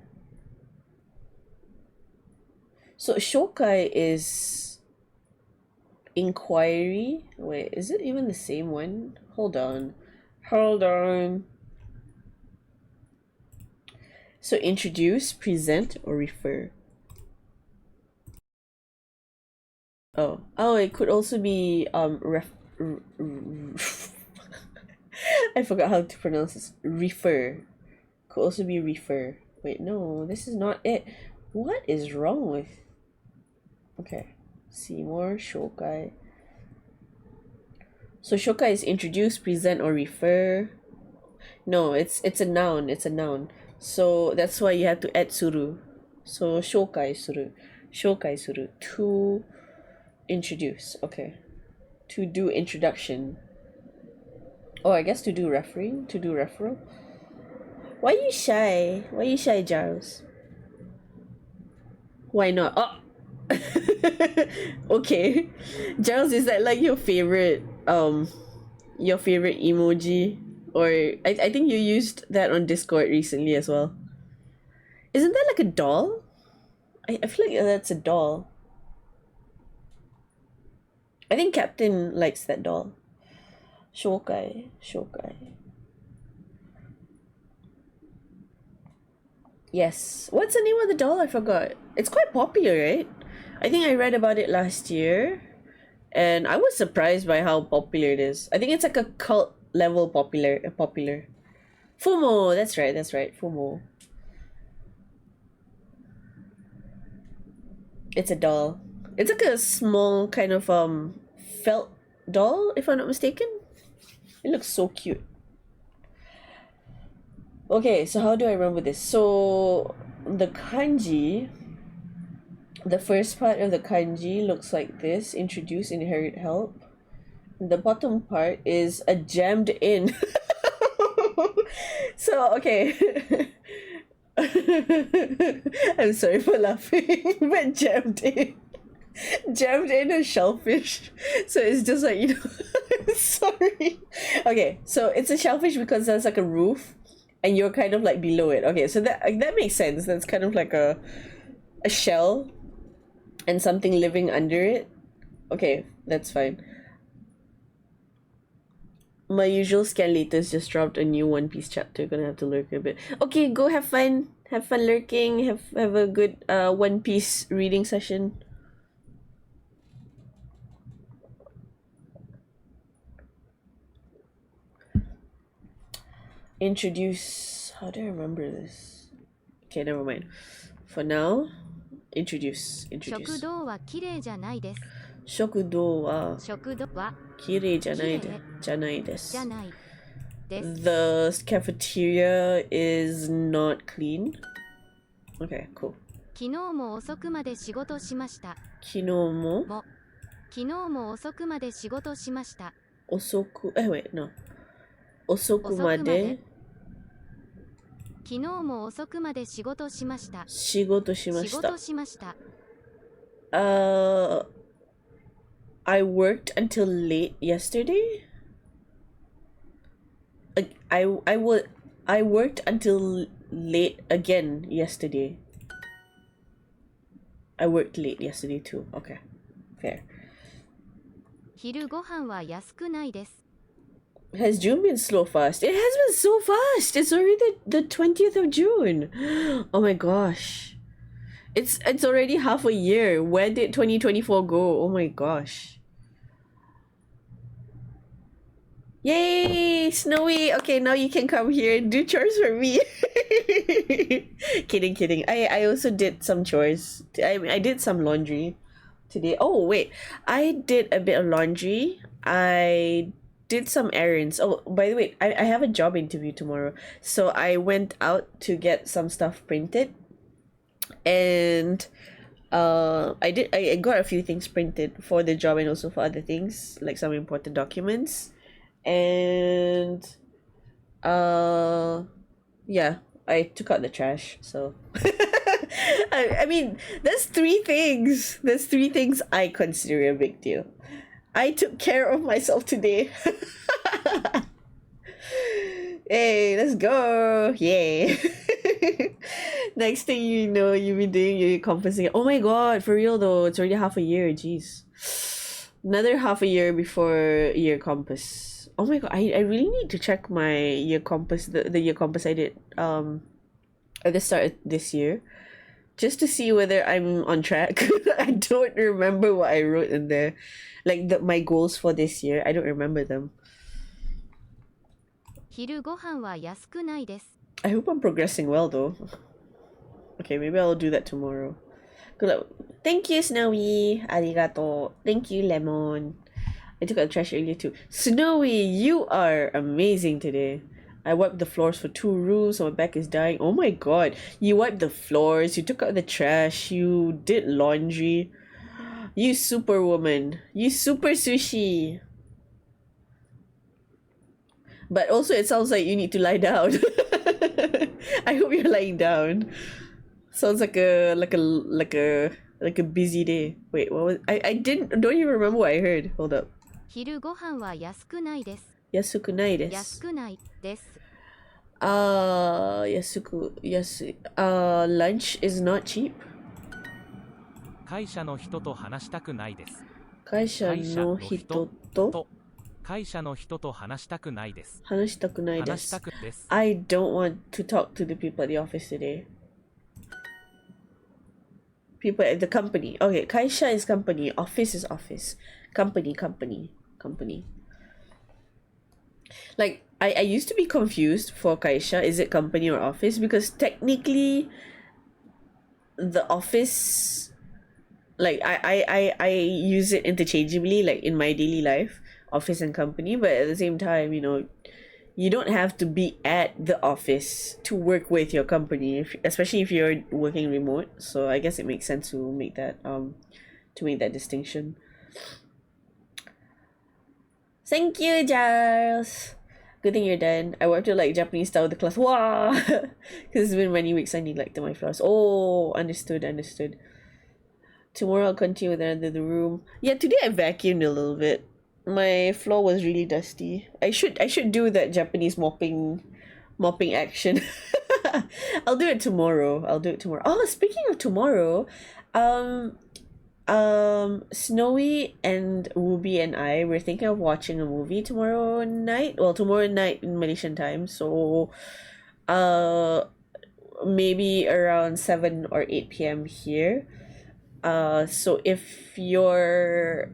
So shokai is inquiry. Wait, is it even the same one? Hold on. So introduce, present, or refer. Oh, it could also be I forgot how to pronounce this. Refer. Could also be refer. Wait, no, this is not it. What is wrong with... Okay. Seymour, Shokai. So Shokai is introduce, present, or refer. No, it's a noun. It's a noun. So that's why you have to add suru. So shokai suru. Shokai suru. To introduce. Okay. To do introduction. Oh, I guess to do referring. To do referral. Why you shy? Why you shy, Giles? Why not? Oh! Okay. Giles, is that like your favorite emoji? Or I think you used that on Discord recently as well. Isn't that like a doll? I feel like that's a doll. I think Captain likes that doll. Shokai. Yes. What's the name of the doll? I forgot. It's quite popular, right? I think I read about it last year. And I was surprised by how popular it is. I think it's like a cult level popular. Fumo, that's right. Fumo. It's a doll. It's like a small kind of felt doll, if I'm not mistaken. It looks so cute. Okay, so how do I remember this? So the kanji, the first part of the kanji looks like this: introduce, inherit, help. The bottom part is a jammed in. So okay. I'm sorry for laughing, but jammed in a shellfish. So it's just like, you know. Sorry. Okay, so it's a shellfish because there's like a roof and you're kind of like below it. Okay, so that makes sense. That's kind of like a shell and something living under it. Okay, that's fine. My usual scan latest just dropped a new One Piece chapter. Gonna have to lurk a bit. Okay, go have fun. Have fun lurking. Have a good One Piece reading session. Introduce. How do I remember this? Okay, never mind. For now, introduce. 食堂は綺麗じゃないです。食堂は食堂は綺麗じゃないです。じゃないです。The cafeteria is not clean. Okay, cool. 昨日も遅くまで仕事しました。昨日も遅くまで仕事しました。wait, no. 遅くまで昨日も遅くまで仕事しました。仕事しました。I worked until late yesterday. I worked until late again yesterday. I worked late yesterday too. Okay, fair. 昼ご飯は安くないです。Has June been slow fast? It has been so fast. It's already the 20th of June. Oh my gosh. It's already half a year. Where did 2024 go? Oh my gosh. Yay, Snowy. Okay, now you can come here and do chores for me. Kidding. I also did some chores. I did some laundry today. Oh, wait. I did a bit of laundry. I did some errands. Oh, by the way, I have a job interview tomorrow. So I went out to get some stuff printed. And I got a few things printed for the job and also for other things, like some important documents. And yeah, I took out the trash. So I mean, that's three things. That's three things I consider a big deal. I took care of myself today. Hey, let's go. Yay. Next thing you know, you'll be doing your compensing. Oh my god, for real though, it's already half a year. Jeez. Another half a year before year compass. Oh my god, I really need to check my year compass, the year compass I did at the start of this year. just to see whether I'm on track. I don't remember what I wrote in there. Like my goals for this year. I don't remember them. 昼ご飯は安くないです。 I hope I'm progressing well though. Okay, maybe I'll do that tomorrow. Good luck. Thank you, Snowy. Arigato. Thank you, Lemon. I took out the trash earlier too. Snowy, you are amazing today. I wiped the floors for 2 rooms, so my back is dying. Oh my god. You wiped the floors, you took out the trash, you did laundry. You superwoman. You super sushi. But also it sounds like you need to lie down. I hope you're lying down. Sounds like a busy day. Wait, what was I don't even remember what I heard. Hold up. 昼ご飯は安くないです。 Yasukunai 安 desu. くないです。 Lunch is not cheap. 会社の人と話したくないです。会社の人と会社の人と話したくないです。話したくないです。話したくです。I don't want to talk to the people at the office today. People at the company. Okay, 会社 is company, office is office. Company. Like, I used to be confused for Kaisha, is it company or office? Because technically, the office, like, I use it interchangeably, like, in my daily life, office and company, but at the same time, you know, you don't have to be at the office to work with your company, especially if you're working remote. So I guess it makes sense to make that distinction. Thank you, Giles. Good thing you're done. I worked to like Japanese style the class. Wow, because it's been many weeks. I neglected my floors. Oh, understood. Tomorrow I'll continue with the room. Yeah, today I vacuumed a little bit. My floor was really dusty. I should do that Japanese mopping action. I'll do it tomorrow. Oh, speaking of tomorrow, Snowy and Ruby and I were thinking of watching a movie tomorrow night. Well, tomorrow night in Malaysian time. So, maybe around 7 or 8 p.m. here. So if you're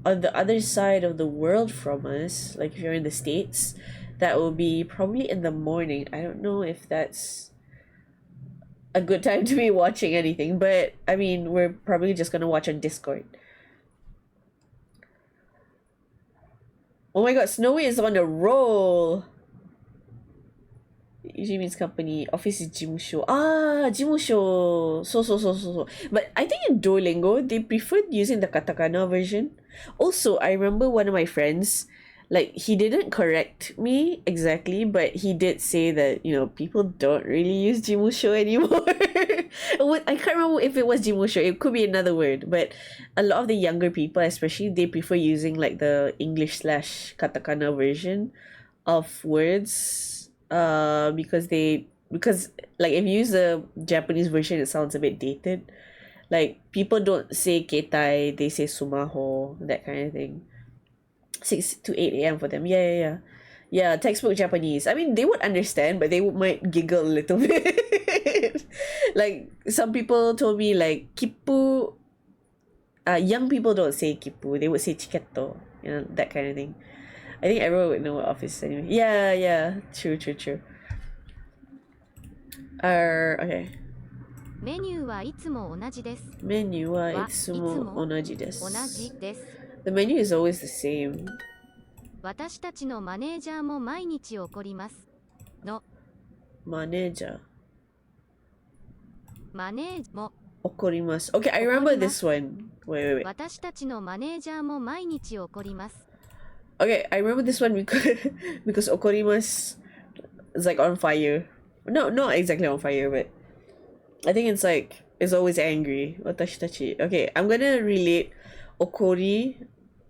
on the other side of the world from us, like if you're in the States, that will be probably in the morning. I don't know if that's a good time to be watching anything, but I mean, we're probably just gonna watch on Discord. Oh my god, Snowy is on a roll. Usually means company. Office is jimusho. Ah, jimusho. So. But I think in Duolingo, they preferred using the katakana version. Also, I remember one of my friends, like, he didn't correct me exactly, but he did say that, you know, people don't really use jimusho anymore. I can't remember if it was jimusho. It could be another word, but a lot of the younger people, especially, they prefer using like the English slash katakana version of words. Because like if you use the Japanese version, it sounds a bit dated. Like, people don't say ketai, they say sumaho, that kind of thing. 6 to 8 a.m. for them. Yeah, textbook Japanese. I mean, they would understand, but they might giggle a little bit. Like, some people told me, like, kippu, young people don't say kippu, they would say chiketto, you know, that kind of thing. I think everyone would know what office anyway. Yeah, true. Okay. メニューはいつも同じです。メニューはいつも同じです。同じです。 The menu is always the same. 私たちのマネージャーも毎日起こります。の。マネージャー。マネーも。起こります。Okay, I remember this one. Wait. 私たちのマネージャーも毎日起こります。Okay, I remember this one because okorimasu is like on fire. No, not exactly on fire, but I think it's like, it's always angry. Watashi tachi. Okay, I'm gonna relate okori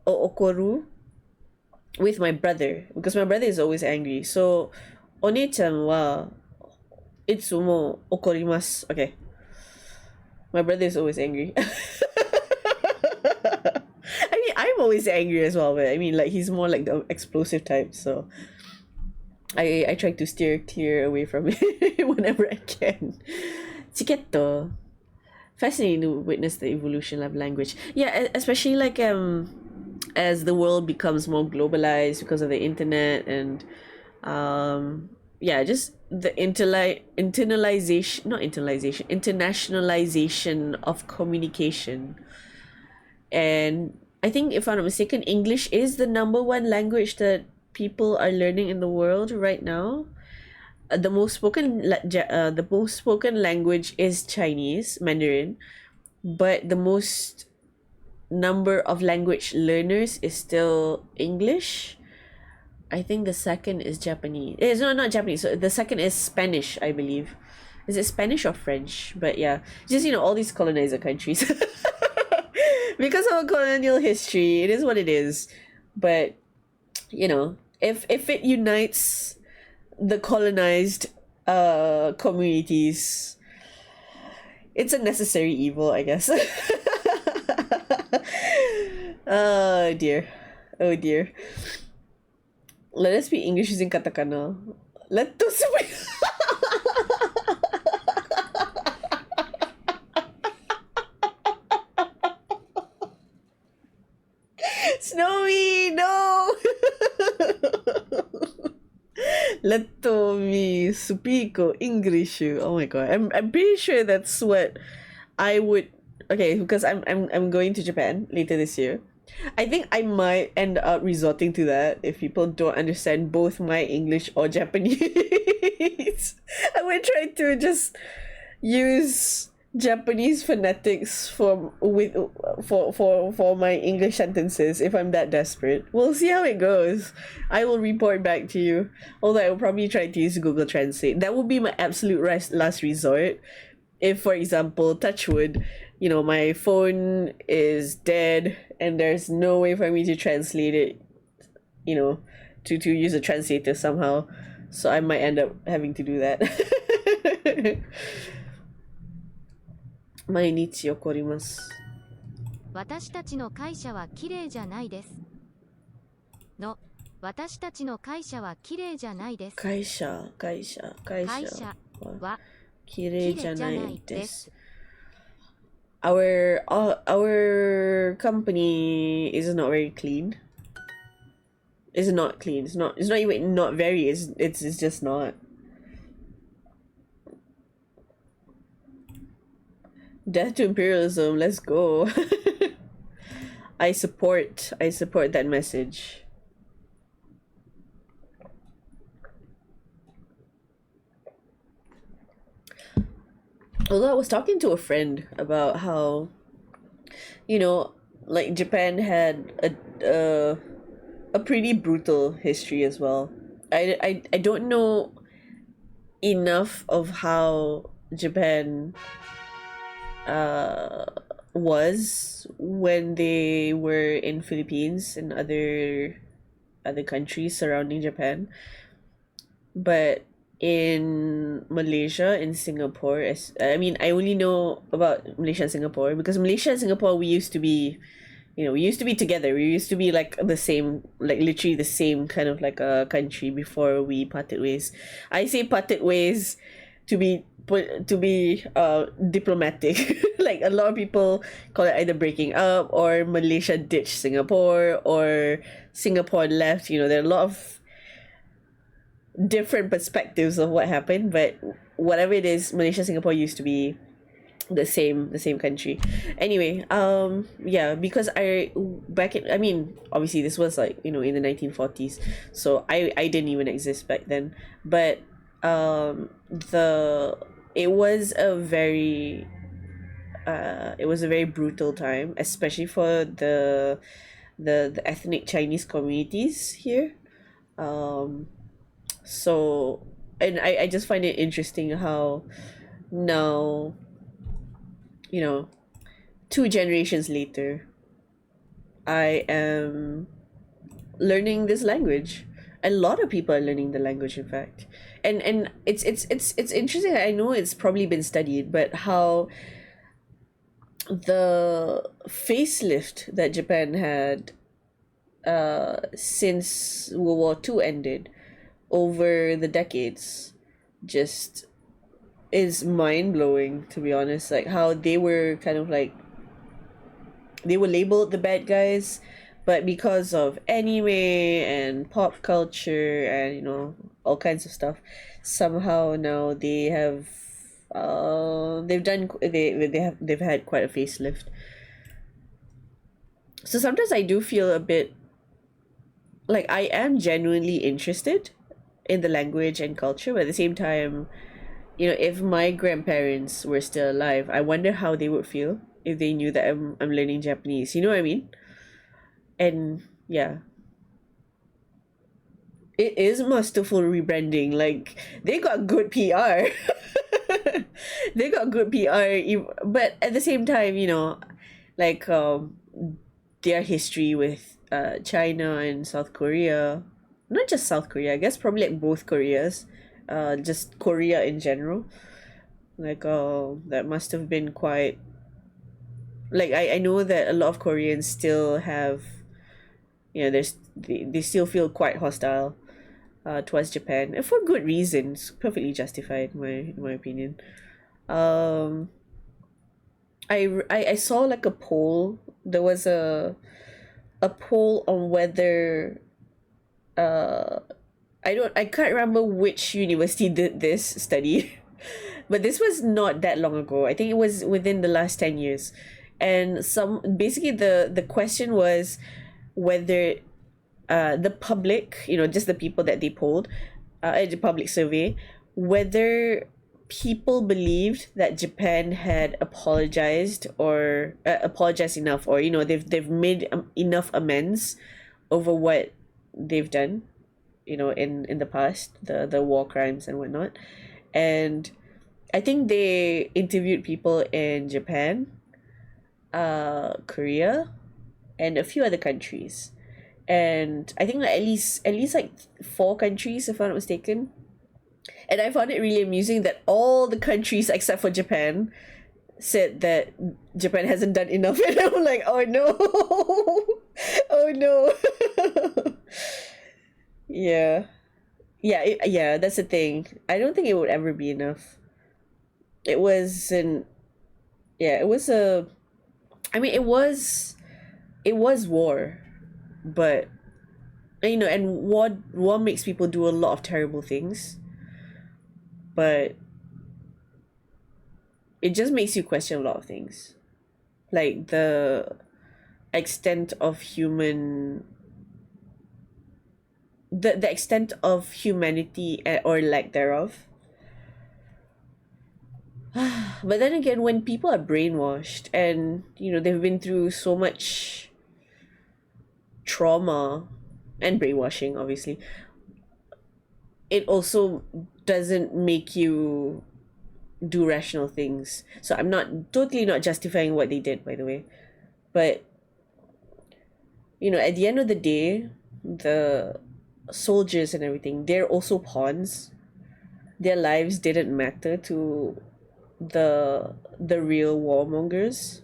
or okoru with my brother because my brother is always angry. So, one-chan wa itsumo okorimasu. Okay. My brother is always angry. I mean, I'm always angry as well, but I mean, like, he's more like the explosive type, so I try to steer clear away from it whenever I can. Chiketto. fascinating to witness the evolution of language. Yeah, especially like as the world becomes more globalized because of the internet and yeah, just the internationalization of communication. And I think, if I'm not mistaken, English is the number one language that people are learning in the world right now. The most spoken language is Chinese Mandarin, but the most number of language learners is still English. I think the second is Japanese. It's not Japanese. So the second is Spanish, I believe. Is it Spanish or French? But yeah, just all these colonizer countries. Because of our colonial history, it is what it is. But if it unites the colonized communities, it's a necessary evil, I guess. Oh dear. Oh dear. Let us speak English using katakana. Let us speak. Snowy, no. Let me speak English. Oh my god. I'm pretty sure that's what I would. Okay, because I'm going to Japan later this year. I think I might end up resorting to that if people don't understand both my English or Japanese. I would try to just use Japanese phonetics for my English sentences if I'm that desperate. We'll see how it goes. I will report back to you. Although I will probably try to use Google Translate. That would be my absolute last resort. If, for example, touch wood, my phone is dead and there's no way for me to translate it, to use a translator somehow. So I might end up having to do that. 毎日起こります。私たちの会社は綺麗じゃないです。の、私たちの会社は綺麗じゃないです。会社は綺麗じゃないです。Our company is not very clean. It's not clean. It's not even not very. It's just not. Death to imperialism. Let's go. I support that message. Although I was talking to a friend about how, like Japan had a pretty brutal history as well. I don't know enough of how Japan was when they were in Philippines and other countries surrounding Japan, but in Malaysia and Singapore, I only know about Malaysia and Singapore because Malaysia and Singapore, we used to be together. We used to be like the same, like literally the same kind of like a country before we parted ways. I say parted ways to be diplomatic. Like a lot of people call it either breaking up or Malaysia ditched Singapore or Singapore left. There are a lot of different perspectives of what happened, but whatever it is, Malaysia Singapore used to be the same country. Anyway, yeah, because obviously this was like in the 1940s, so I didn't even exist back then, but it was a very brutal time, especially for the ethnic Chinese communities here. So, and I just find it interesting how now, 2 generations later, I am learning this language. A lot of people are learning the language, in fact, and it's interesting. I know it's probably been studied, but how the facelift that Japan had since World War II ended over the decades just is mind-blowing, to be honest. Like how they were kind of like they were labeled the bad guys, but because of anime and pop culture and all kinds of stuff, somehow now they have they've had quite a facelift. So sometimes I do feel a bit like I am genuinely interested in the language and culture, but at the same time, if my grandparents were still alive, I wonder how they would feel if they knew that I'm learning Japanese. You know what I mean? And yeah, it is masterful rebranding. Like they got good PR. They got good PR, but at the same time, like their history with China and South Korea, not just South Korea, I guess probably like both Koreas, just Korea in general. Like that must have been quite like I know that a lot of Koreans still have they still feel quite hostile towards Japan, and for good reasons, perfectly justified in my opinion. Um, I saw like a poll. There was a poll on whether uh I can't remember which university did this study, but this was not that long ago. I think it was within the last 10 years, and some basically the question was whether the public, just the people that they polled, the public survey, whether people believed that Japan had apologized or apologized enough, or they've made enough amends over what they've done, in the past, the war crimes and whatnot. And I think they interviewed people in Japan, Korea, and a few other countries, and I think like at least like four countries, if I'm not mistaken. And I found it really amusing that all the countries except for Japan said that Japan hasn't done enough, and I'm like, oh no, oh no. Yeah, yeah. That's the thing. I don't think it would ever be enough. It was an Yeah. It was a. I mean, it was war, but and war makes people do a lot of terrible things, but it just makes you question a lot of things, like the extent of the extent of humanity, or lack thereof. But then again, when people are brainwashed and they've been through so much trauma and brainwashing, obviously, it also doesn't make you do rational things. So I'm not justifying what they did, by the way, but at the end of the day, the soldiers and everything, they're also pawns. Their lives didn't matter to the real warmongers.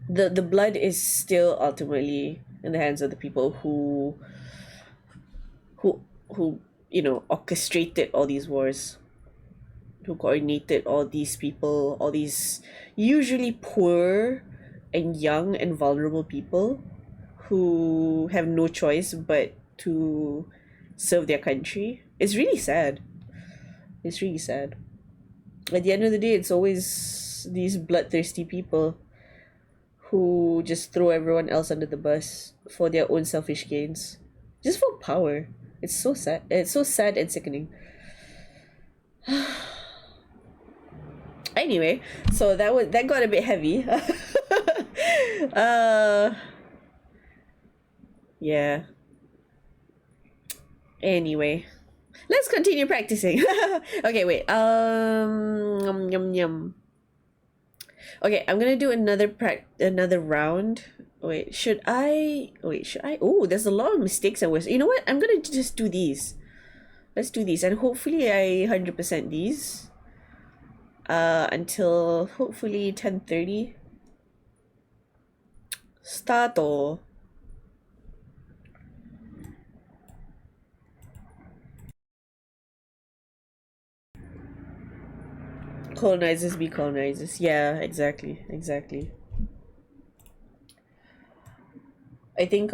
The blood is still ultimately in the hands of the people who who orchestrated all these wars, who coordinated all these people, all these usually poor and young and vulnerable people who have no choice but to serve their country. It's really sad. It's really sad. At the end of the day, it's always these bloodthirsty people who just throw everyone else under the bus for their own selfish gains, just for power. It's so sad. It's so sad and sickening. Anyway, so that got a bit heavy. uh, yeah. Anyway, let's continue practicing. Okay, wait. Yum, yum, yum. Okay, I'm gonna do another round. Should I? Oh, there's a lot of mistakes and words. You know what? I'm gonna just do these. Let's do these, and hopefully I 100% these. Until hopefully 10:30. Start. colonizers be colonizers. Yeah, exactly. I think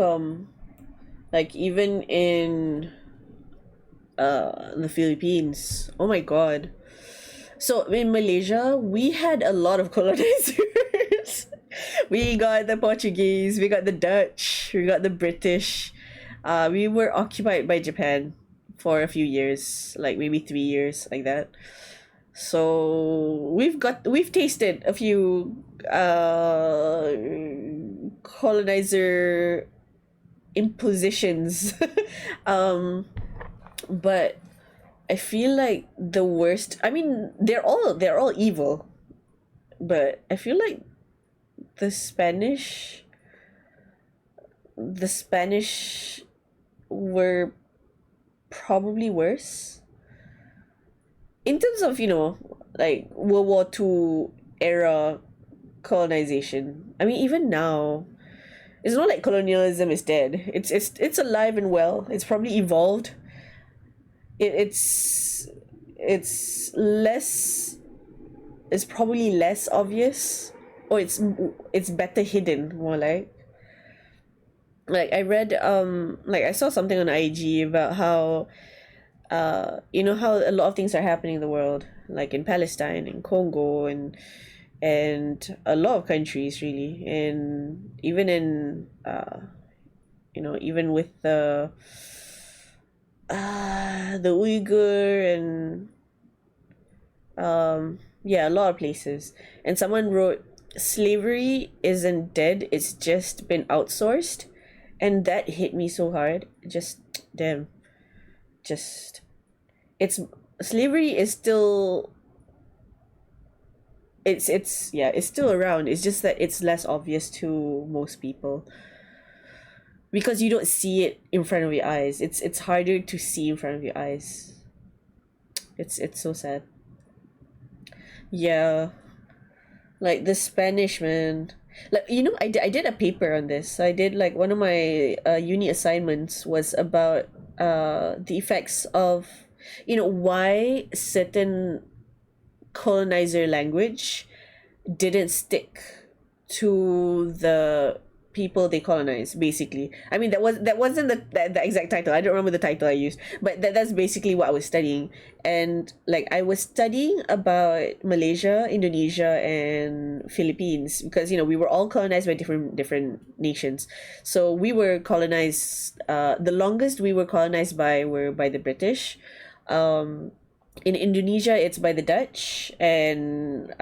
like even in the Philippines. Oh my god. So in Malaysia, we had a lot of colonizers. We got the Portuguese, we got the Dutch, we got the British. We were occupied by Japan for a few years, like maybe 3 years, like that. So we've tasted a few colonizer impositions. um but I feel like the worst. I mean, they're all evil, but I feel like the Spanish the Spanish were probably worse in terms of like World War II era colonization. I mean, even now, it's not like colonialism is dead. It's alive and well. It's probably evolved. It's less, it's probably less obvious, or it's better hidden, more like I read, like I saw something on IG about how how a lot of things are happening in the world, like in Palestine, in Congo, and a lot of countries really, and even in even with the Uyghur and yeah, a lot of places. And someone wrote, slavery isn't dead, it's just been outsourced. And that hit me so hard. Just damn. Just it's Slavery is still, it's still around. It's just that it's less obvious to most people because you don't see it in front of your eyes. It's harder to see in front of your eyes. It's so sad. Yeah, like the Spanish, man. Like I did a paper on this. I did, like, one of my uni assignments was about the effects of why certain colonizer language didn't stick to the people they colonized, basically. I mean, that wasn't the exact title. I don't remember the title I used, but that's basically what I was studying. And like I was studying about Malaysia, Indonesia, and Philippines, because we were all colonized by different nations. So we were colonized, the longest we were colonized by the British. In Indonesia, it's by the Dutch, and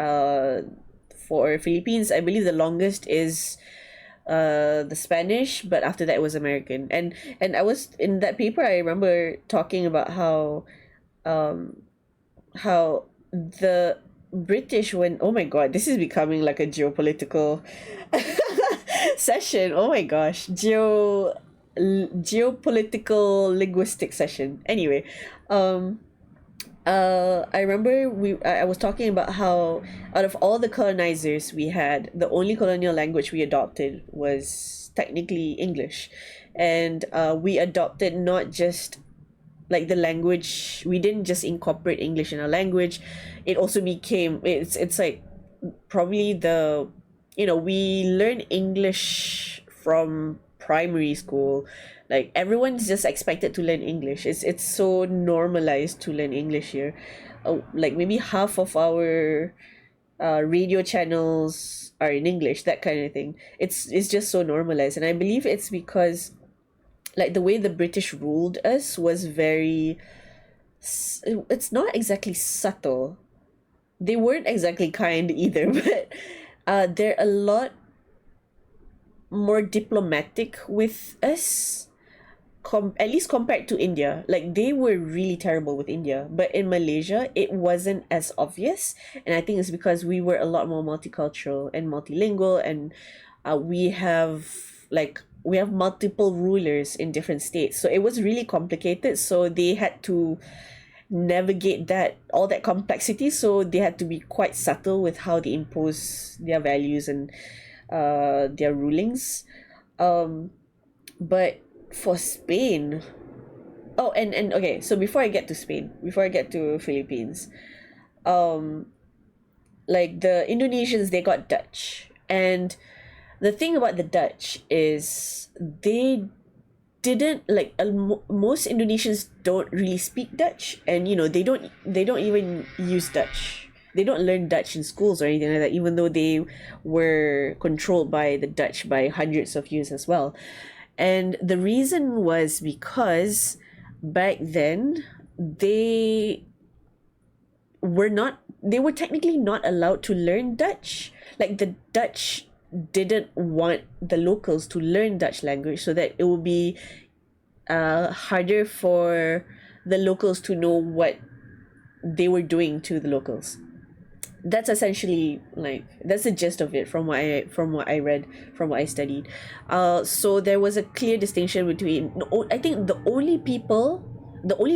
for Philippines, I believe the longest is the Spanish, but after that it was American. And I was in that paper, I remember talking about how the British, when, oh my god, this is becoming like a geopolitical session. Oh my gosh, geopolitical linguistic session. Anyway, I remember I was talking about how out of all the colonizers we had, the only colonial language we adopted was technically English, and we adopted not just like the language. We didn't just incorporate English in our language. It also became, it's like probably we learn English from primary school. Like everyone's just expected to learn English. It's so normalized to learn English here. Like maybe half of our radio channels are in English, that kind of thing. It's just so normalized, and I believe it's because like the way the British ruled us was very, it's not exactly subtle. They weren't exactly kind either, but they're a lot more diplomatic with us, at least compared to India. Like they were really terrible with India, but in Malaysia it wasn't as obvious, and I think it's because we were a lot more multicultural and multilingual, and we have multiple rulers in different states, so it was really complicated. So they had to navigate all that complexity, so they had to be quite subtle with how they impose their values and their rulings. But for Spain, oh, and okay, so before I get to Philippines, like the Indonesians, they got Dutch. And the thing about the Dutch is they didn't like most Indonesians don't really speak Dutch, and they don't even use Dutch. They don't learn Dutch in schools or anything like that, even though they were controlled by the Dutch by hundreds of years as well. And the reason was because back then they they were technically not allowed to learn Dutch. Like the Dutch didn't want the locals to learn Dutch language so that it would be harder for the locals to know what they were doing to the locals. That's essentially like that's the gist of it from what I read, from what I studied. So there was a clear distinction between, I think the only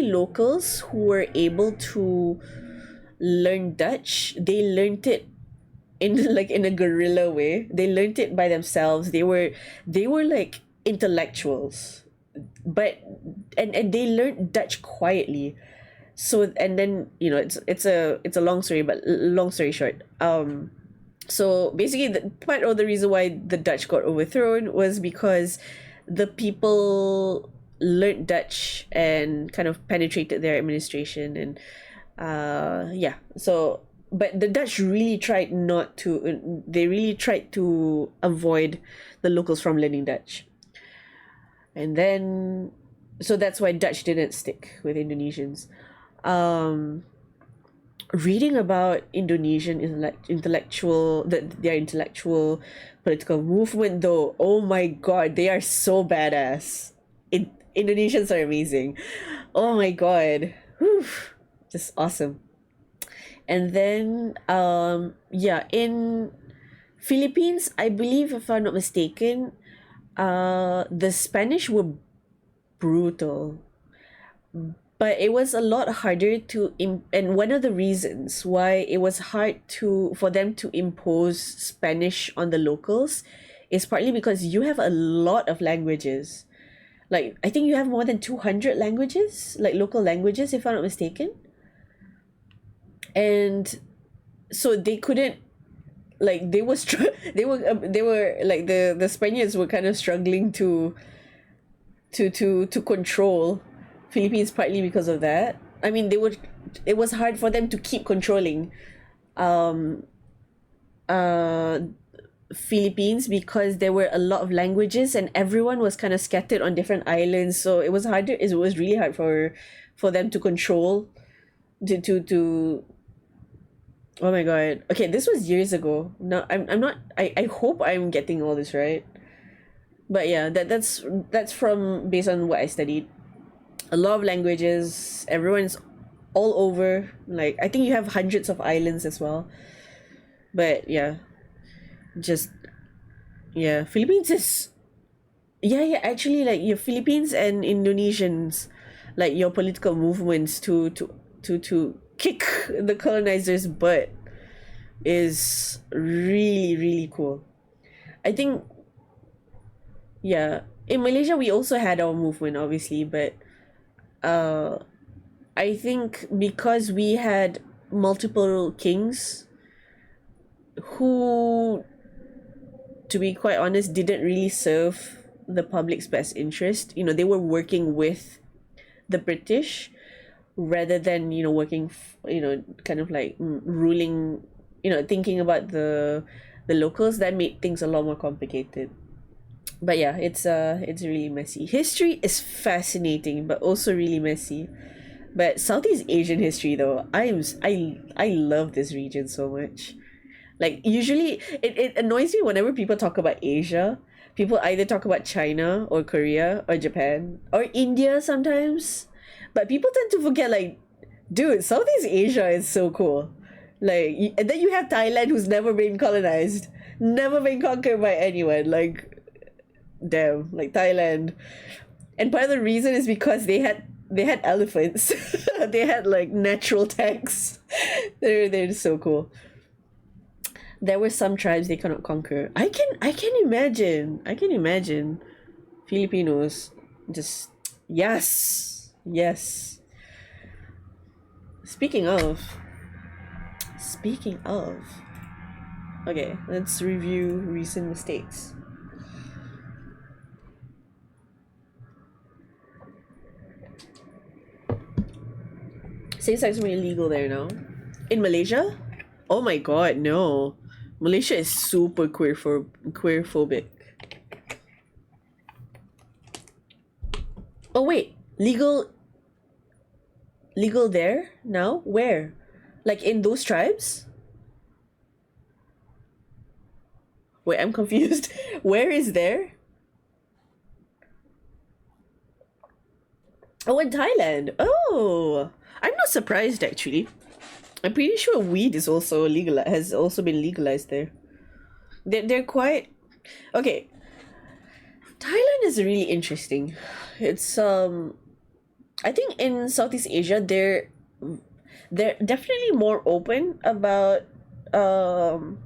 locals who were able to learn Dutch, they learned it in a guerrilla way. They learned it by themselves. They were like intellectuals, but and they learned Dutch quietly. So and then it's a long story, but long story short, so basically the part of the reason why the Dutch got overthrown was because the people learned Dutch and kind of penetrated their administration. And yeah, so but the Dutch really tried not to they really tried to avoid the locals from learning Dutch. And then so that's why Dutch didn't stick with Indonesians. um Reading about Indonesian intellectual, their intellectual political movement, though, oh my god, they are so badass. Indonesians are amazing. Oh my god. Whew. Just awesome. And then yeah, in Philippines, I believe, if I'm not mistaken, the Spanish were brutal, but it was a lot harder and one of the reasons why it was hard for them to impose Spanish on the locals is partly because you have a lot of languages. Like I think you have more than 200 languages, like local languages, if I'm not mistaken. And so they couldn't, like they were like the Spaniards were kind of struggling to control Philippines, partly because of that. I mean, it was hard for them to keep controlling um Philippines because there were a lot of languages and everyone was kind of scattered on different islands. So it was really hard for them to control, to oh my god. Okay, this was years ago. No, I'm not, I hope I'm getting all this right. But yeah, that's from based on what I studied. A lot of languages, everyone's all over. Like I think you have hundreds of islands as well. But yeah, just yeah, Philippines is, yeah, actually, like your Philippines and Indonesians, like your political movements to kick the colonizers' butt is really really cool. I think, yeah, in Malaysia we also had our movement, obviously, but uh I think because we had multiple kings who, to be quite honest, didn't really serve the public's best interest. They were working with the British rather than working kind of like ruling, thinking about the locals. That made things a lot more complicated. But yeah, it's really messy. History is fascinating but also really messy. But Southeast Asian history, though, I love this region so much. Like usually it annoys me whenever people talk about Asia. People either talk about China or Korea or Japan or India sometimes. But people tend to forget, like, dude, Southeast Asia is so cool. Like, and then you have Thailand, who's never been colonized, never been conquered by anyone. Like, damn, like Thailand. And part of the reason is because they had elephants. They had like natural tanks. They're so cool. There were some tribes they cannot conquer. I can imagine Filipinos just, yes. Speaking of Speaking of, okay, let's review recent mistakes. Same-sex marriage illegal there now. In Malaysia? Oh my god, no. Malaysia is super queerphobic. Oh wait, legal there now? Where? Like in those tribes? Wait, I'm confused. Where is there? Oh, in Thailand. Oh, I'm not surprised actually. I'm pretty sure weed is also has also been legalized there. They're quite okay. Thailand is really interesting. It's I think in Southeast Asia they're definitely more open about well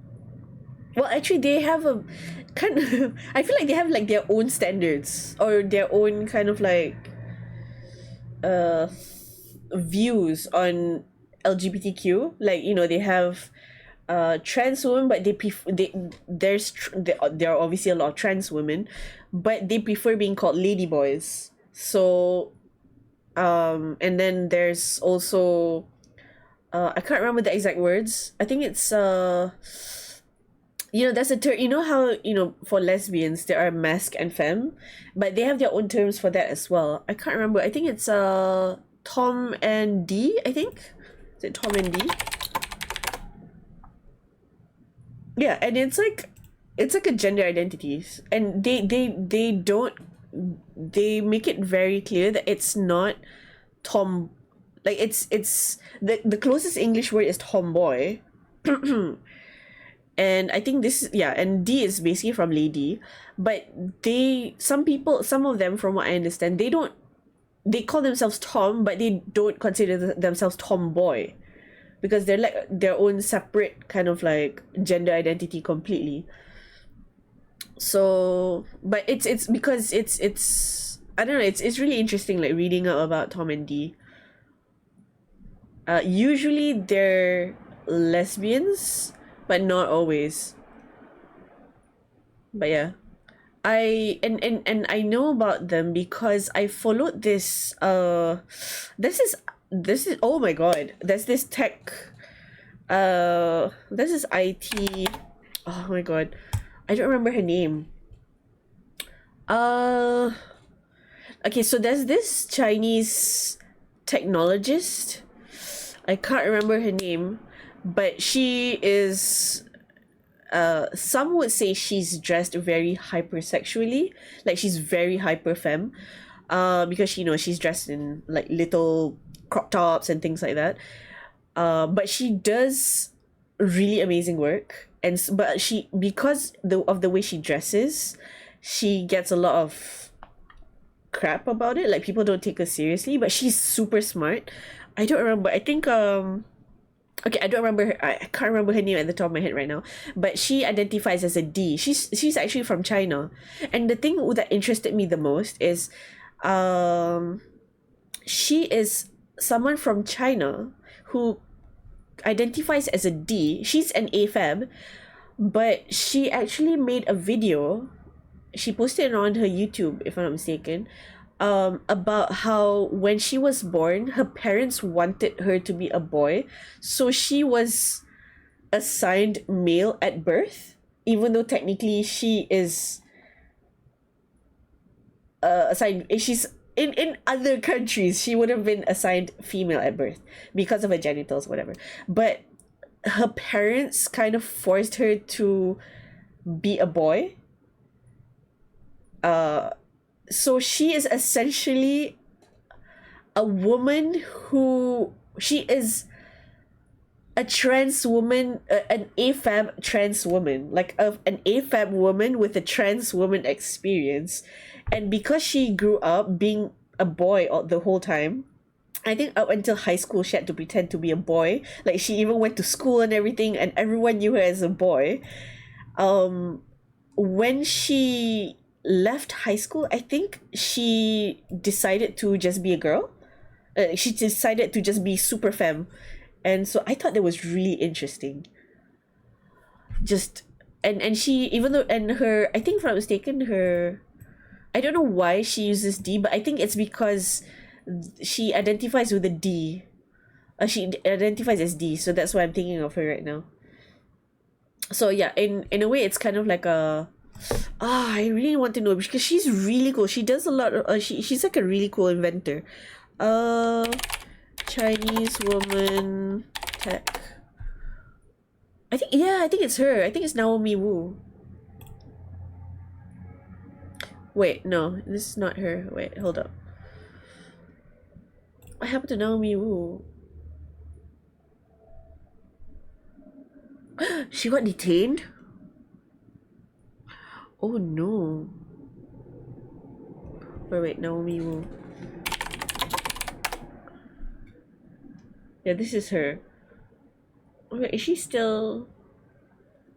actually they have a kind of I feel like they have like their own standards or their own kind of like uh views on LGBTQ. Like, you know, they have trans women, but there are obviously a lot of trans women, but they prefer being called ladyboys. So and then there's also I can't remember the exact words. I think it's you know, there's a term, you know how, you know, for lesbians there are masc and femme, but they have their own terms for that as well. I can't remember. I think it's Tom and D, I think. Is it Tom and D? Yeah, and it's like a gender identities, and they don't, they make it very clear that it's not tom, like it's the closest English word is tomboy. And I think this, yeah, and D is basically from lady, but some of them, from what I understand, they call themselves Tom, but they don't consider themselves tomboy, because they're like their own separate kind of like gender identity completely. So, but it's because it's I don't know, it's really interesting like reading up about Tom and D. Usually they're lesbians, but not always. But yeah, and I know about them because I followed this this is oh my god, there's this tech this is IT, oh my god, I don't remember her name. uh okay, so there's this Chinese technologist, I can't remember her name, but she is some would say she's dressed very hypersexually, like she's very hyper femme, because, you know, she's dressed in like little crop tops and things like that, but she does really amazing work, and but she, because of the way she dresses, she gets a lot of crap about it, like people don't take her seriously, but she's super smart. I don't remember, I think okay, I don't remember her, I can't remember her name at the top of my head right now, but she identifies as a D. She's actually from China, and the thing that interested me the most is she is someone from China who identifies as a D. She's an AFAB, but she actually made a video, she posted it on her YouTube if I'm not mistaken, about how when she was born her parents wanted her to be a boy, so she was assigned male at birth, even though technically she is assigned, she's in other countries she would have been assigned female at birth because of her genitals, whatever, but her parents kind of forced her to be a boy. So she is essentially a woman who, she is a trans woman, an AFAB trans woman, like an AFAB woman with a trans woman experience. And because she grew up being a boy the whole time, I think up until high school she had to pretend to be a boy, like she even went to school and everything, and everyone knew her as a boy. When she left high school, I think she decided to just be a girl. She decided to just be super femme, And so I thought that was really interesting. Just and she, even though, and her, I think if I'm not mistaken, her, I don't know why she uses D, but I think it's because she identifies with a D. She identifies as D, so that's why I'm thinking of her right now. So yeah, in a way, it's kind of like a, I really want to know because she's really cool. She does a lot of, she's like a really cool inventor. Uh, Chinese woman tech. I think, yeah, I think it's her. I think it's Naomi Wu. Wait, no, this is not her. Wait, hold up. What happened to Naomi Wu? She got detained? Oh no. Wait, Naomi Wu. Yeah, this is her. Wait, is she still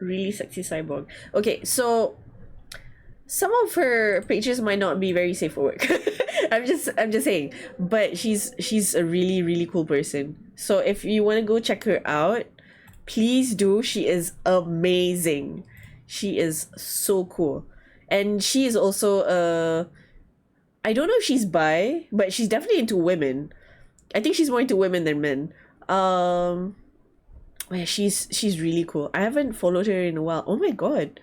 really sexy cyborg? Okay, so some of her pictures might not be very safe for work. I'm just saying. But she's a really, really cool person. So if you want to go check her out, please do. She is amazing. She is so cool. And she is also I don't know if she's bi, but she's definitely into women. I think she's more into women than men. Yeah, she's really cool. I haven't followed her in a while. Oh my god.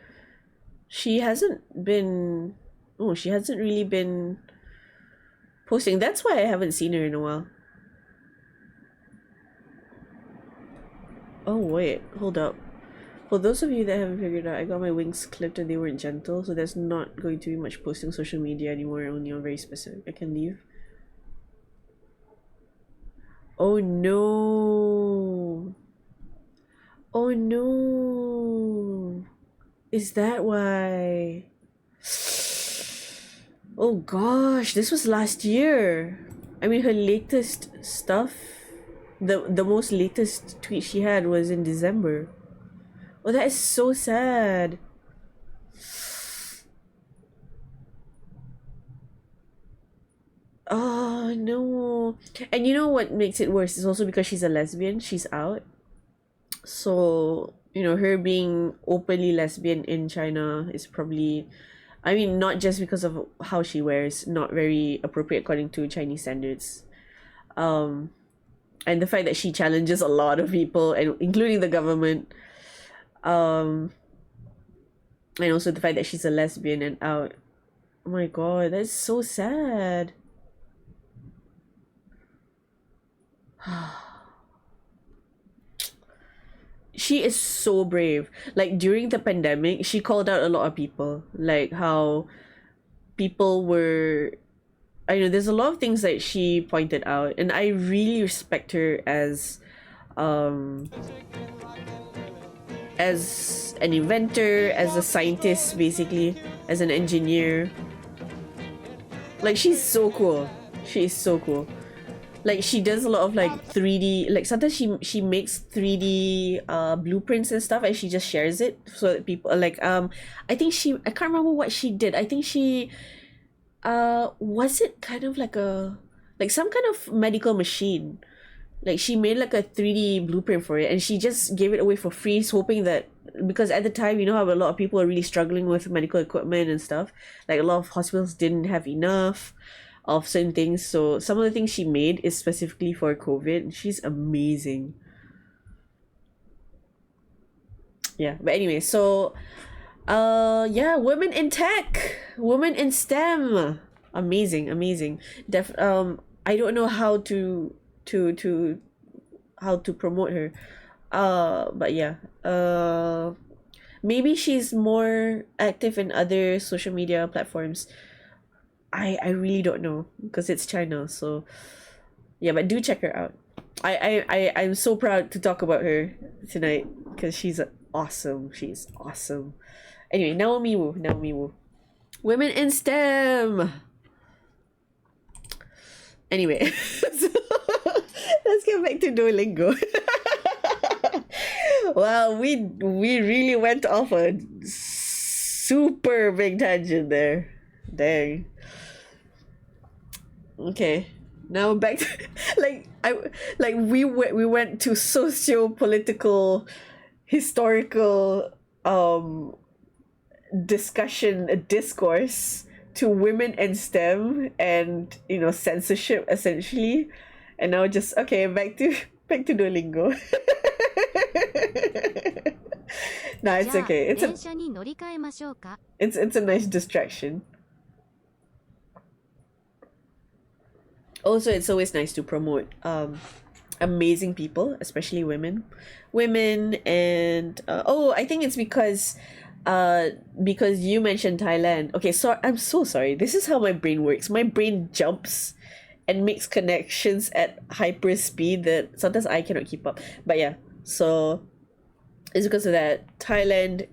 She hasn't been, oh, she hasn't really been posting. That's why I haven't seen her in a while. Oh wait, hold up. For those of you that haven't figured out, I got my wings clipped and they weren't gentle, so there's not going to be much posting social media anymore, only on very specific. I can leave. Oh no. Oh no. Is that why? Oh gosh, this was last year. I mean, her latest stuff, the most latest tweet she had was in December. Oh, that is so sad. Oh no. And you know what makes it worse is also because she's a lesbian, she's out. So, you know, her being openly lesbian in China is probably, I mean, not just because of how she wears, not very appropriate according to Chinese standards. Um, and the fact that she challenges a lot of people, and including the government. Um, and also the fact that she's a lesbian and out. Oh my god, that's so sad. She is so brave. Like during the pandemic, she called out a lot of people. Like how people were, I know there's a lot of things that she pointed out, and I really respect her um as an inventor, as a scientist, basically, as an engineer. Like she's so cool. She is so cool. Like she does a lot of like 3D, like sometimes she makes 3D blueprints and stuff, and she just shares it so that people like I think I can't remember what she did. I think she was it kind of like a, like some kind of medical machine. Like she made like a 3D blueprint for it, and she just gave it away for free, hoping that, because at the time, you know how a lot of people are really struggling with medical equipment and stuff. Like a lot of hospitals didn't have enough of certain things, so some of the things she made is specifically for COVID. She's amazing. Yeah, but anyway, so yeah, women in tech, women in STEM, amazing, amazing. I don't know how to how to promote her, but yeah, maybe she's more active in other social media platforms. I really don't know because it's China, so yeah, but do check her out. I'm so proud to talk about her tonight because she's awesome. She's awesome. Anyway, Naomi Wu, Naomi Wu. Women in STEM. Anyway, so, let's get back to Duolingo. Wow, we really went off a super big tangent there. Dang. Okay. Now back to we went to socio-political, historical discourse to women and STEM and censorship essentially, and now just okay back to Duolingo. No, it's じゃあ okay. 電車に乗り換えましょうか It's a nice distraction. Also, it's always nice to promote amazing people, especially women, and I think it's because you mentioned Thailand. Okay, so I'm so sorry. This is how my brain works. My brain jumps and makes connections at hyper speed that sometimes I cannot keep up. But yeah, so it's because of that. Thailand,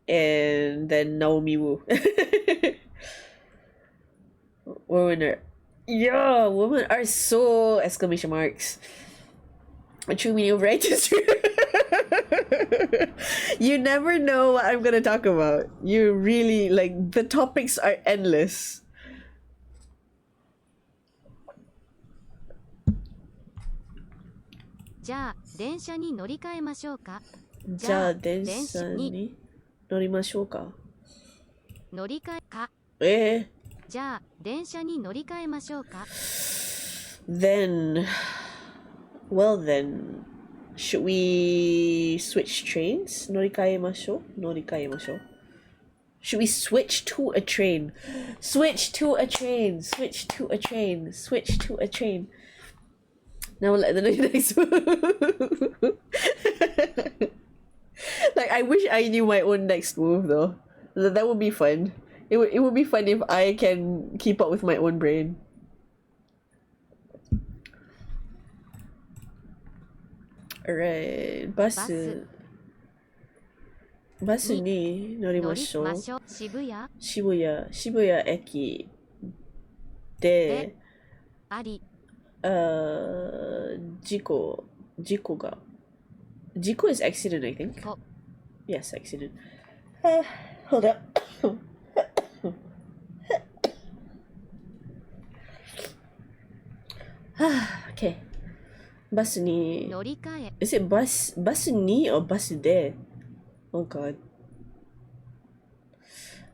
and then Naomi Wu. Women are so exclamation marks. A true meaning of righteous. You never know what I'm gonna talk about. You really the topics are endless. じゃあ電車に乗り換えましょうかじゃあ電車に乗りましょうか乗り換えかじゃあ電車に乗り換えましょうか Then should we switch trains? 乗り換えましょう Should we switch to a train? Switch to a train. Now let the next move. I wish I knew my own next move though. That would be fun. It would be fun if I can keep up with my own brain. Alright, バスに乗りましょう。渋谷駅で事故is accident, I think. Yes, accident. Hold up. Okay. バスに乗り換え Is itバスに or バスで Oh god.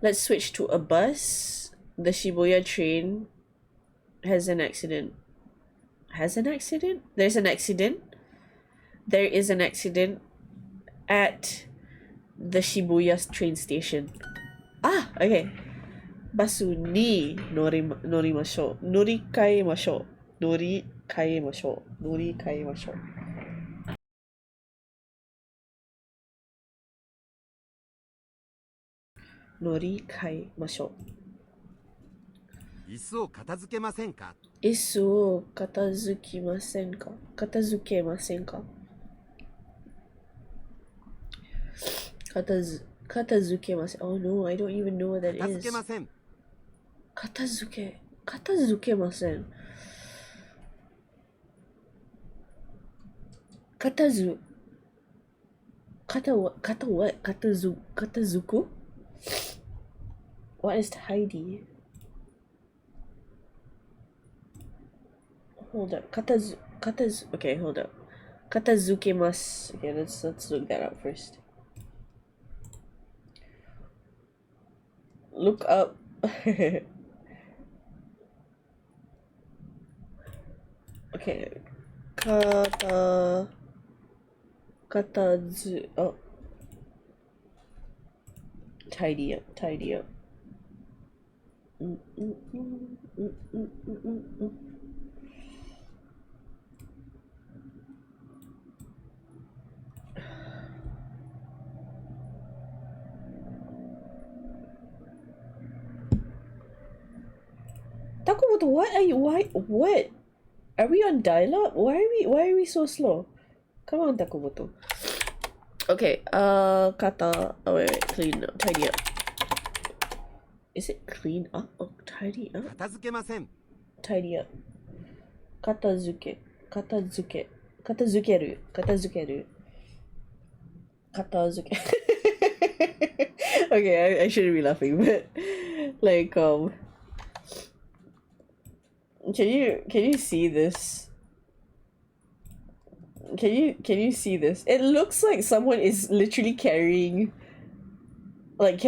Let's switch to a bus. The Shibuya train has an accident. There's an accident. There is an accident at the Shibuya train station. Okay. バスに乗りましょう。乗り換えましょう。乗り換えましょう。椅子を片付けませんか椅子を片付けませんか Oh no, I don't even know what that 片付 is. けません片付けません。片付く What is tidy? Hold up. Okay, hold up. 片付けます Okay, let's look that up first. Look up. Okay. Tidy up. Takumoto, what? Are we on dial-up? Why are we so slow? Come on, Takumoto. Okay, kata. Oh wait, clean up, tidy up. Is it clean up? Oh, tidy up. 片付けません Tidy up. 片付ける Okay, I shouldn't be laughing, but Can you see this? Can you see this? It looks like someone is literally carrying like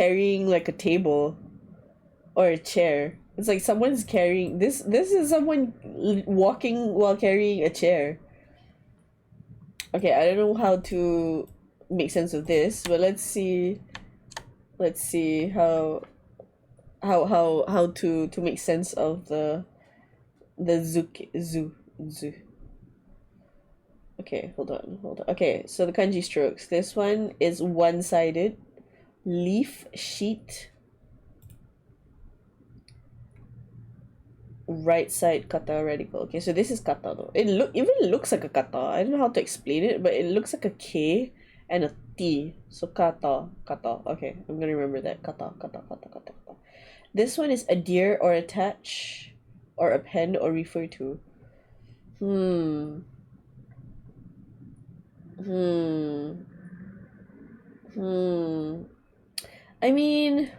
a table or a chair. It's like someone's carrying this is someone walking while carrying a chair. Okay, I don't know how to make sense of this, but let's see how to make sense of the zoo. Okay, hold on. Okay, so the kanji strokes. This one is one-sided, leaf sheet, right side kata radical. Okay, so this is kata though. It even looks like a kata. I don't know how to explain it, but it looks like a K and a T. So kata. Okay, I'm gonna remember that. Kata. This one is adhere or attach or append or refer to. Hmm. Hmm. Hmm. I mean,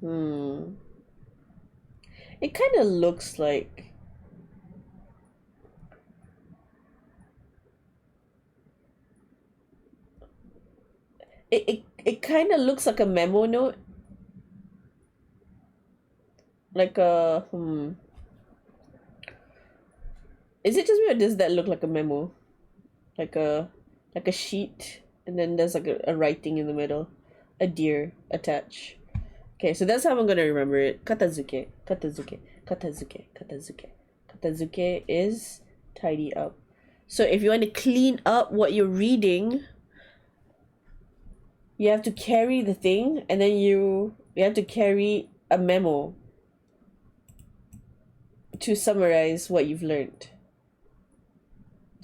hmm. It kind of looks like it kind of looks like a memo note, like a Is it just me or does that look like a memo, like a sheet, and then there's like a writing in the middle, a deer attach. Okay, so that's how I'm gonna remember it. Katazuke is tidy up. So if you want to clean up what you're reading, you have to carry the thing, and then you have to carry a memo to summarize what you've learned.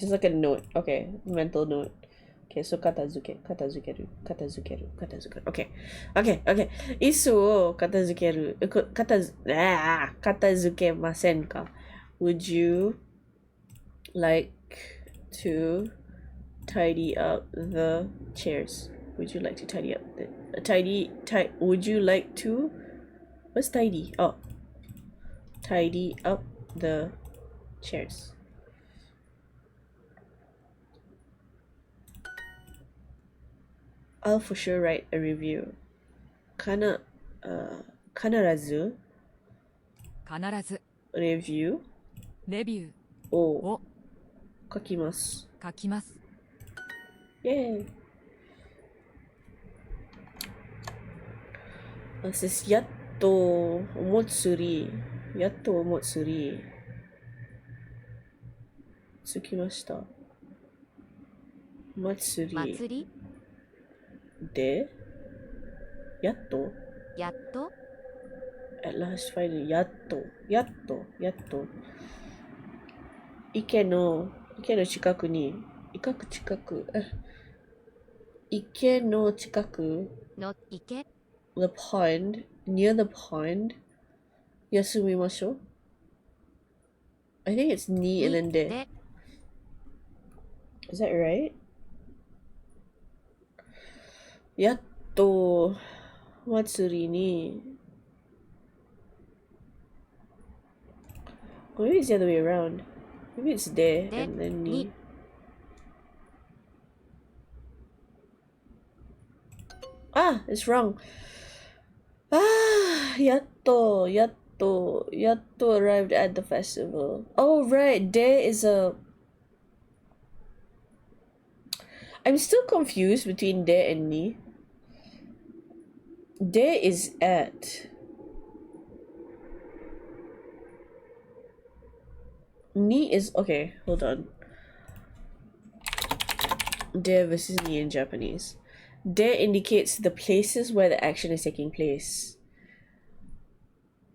Just like a note. Okay, mental note. Okay, so katazukeru. Okay. 椅子を片付ける。片付けませんか? Would you like to tidy up the chairs? Would you like to tidy up the would you like to what's tidy? Oh, tidy up the chairs. I'll for sure write a review. 必ず必ず review レビューをを書きます。書きます。イェーイ。This is やっとお祭り着きました。祭りでやっとやっと at last finally やっと池の近く池の近くの池 the pond near the pond 休みましょう I think it's に and then で Is that right? やっと祭りに Maybe it's the other way around. Maybe it's there and then に Ah, it's wrong. Ah, やっと arrived at the festival. Oh, right. There is a... I'm still confused between there and ni. There is at. Ni is... Okay, hold on. There versus ni in Japanese. There indicates the places where the action is taking place.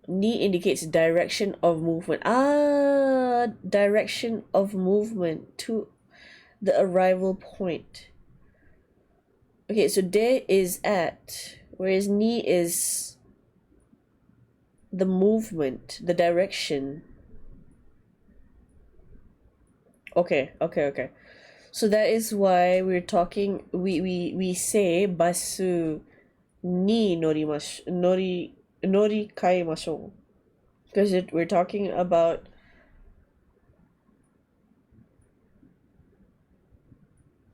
Ni indicates direction of movement. Ah, direction of movement to the arrival point. Okay, so there is at, whereas ni is the movement, the direction. Okay. So that is why we're talking. We say basu ni norikaimashou, because we're talking about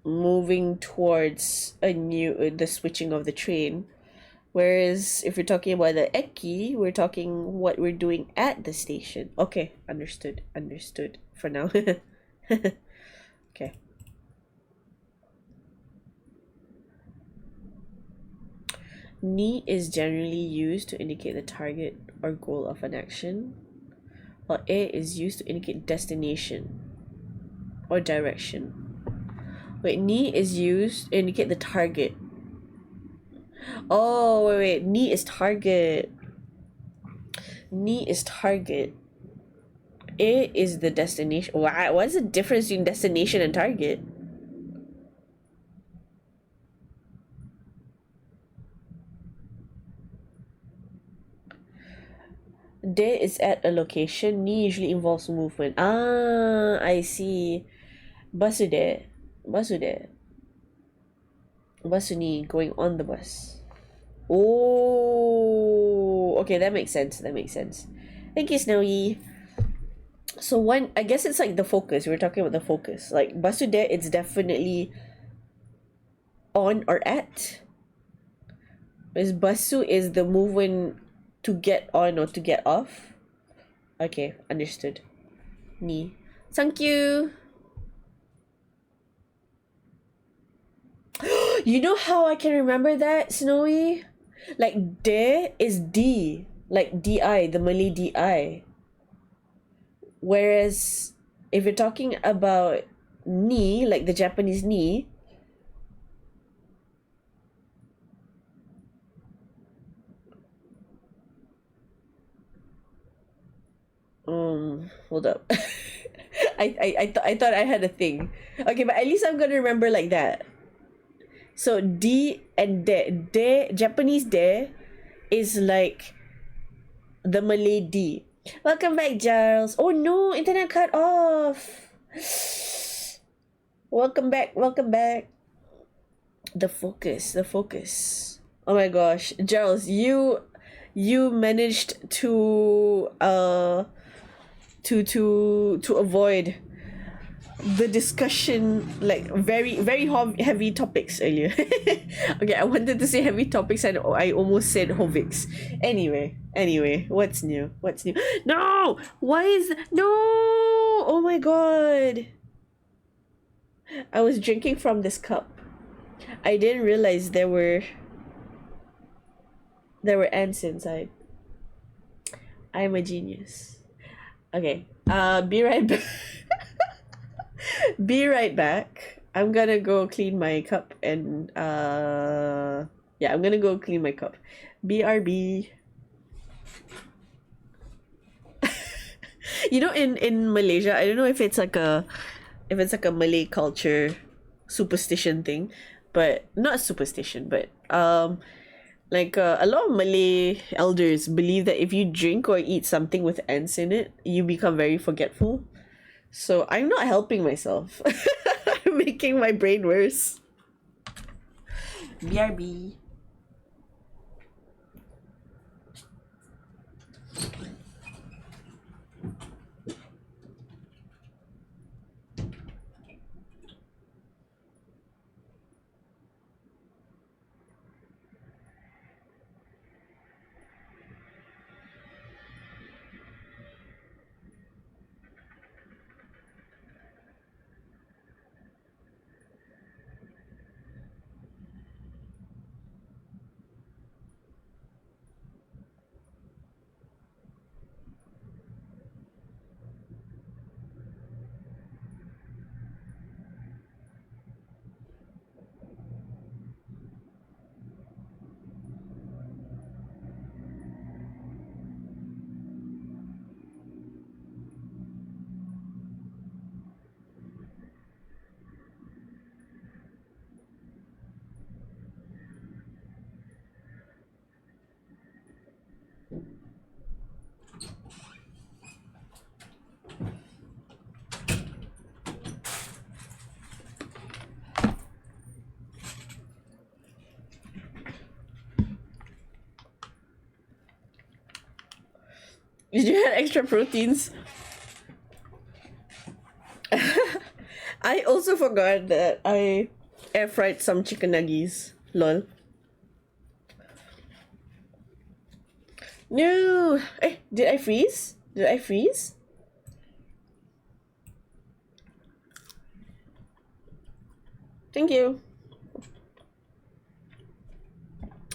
moving towards the switching of the train. Whereas if we're talking about the eki, we're talking what we're doing at the station. Okay, understood. Understood for now. Okay. Ni is generally used to indicate the target or goal of an action, while e is used to indicate destination or direction. Wait, ni is used to indicate the target. Oh, wait. Ni is target. Ni is target. E is the destination. Wow, what's the difference between destination and target? De is at a location. Ni usually involves movement. Ah, I see. Basude. Basude. Basuni, going on the bus. Oh, okay, that makes sense. That makes sense. Thank you, Snowy. So one, I guess it's like the focus. We're talking about the focus. Like basude, it's definitely on or at. Whereas basu is the movement to get on or to get off. Okay, understood. Ni. Thank you. You know how I can remember that, Snowy? Like de is D, like DI, the Malay DI. Whereas if you're talking about ni, like the Japanese ni, hold up. I thought I had a thing. Okay, but at least I'm gonna remember like that. So D and de Japanese de is like the Malay D. Welcome back, Giles. Oh no, internet cut off. Welcome back, welcome back. The focus, the focus. Oh my gosh, Giles, you managed to to avoid the discussion, like very heavy topics earlier. Okay, I wanted to say heavy topics and I almost said hovics. Anyway, what's new? No, why is no? Oh my god, I was drinking from this cup. I didn't realize there were ants inside. I'm a genius. Okay, be right back. Be right back. I'm gonna go clean my cup and yeah, I'm gonna go clean my cup. BRB. You know, in Malaysia, I don't know if it's like a Malay culture superstition thing, but not superstition, but like a lot of Malay elders believe that if you drink or eat something with ants in it, you become very forgetful. So I'm not helping myself. I'm making my brain worse. BRB. Did you add extra proteins? I also forgot that I air fried some chicken nuggets. Lol. No! Did I freeze? Did I freeze? Thank you.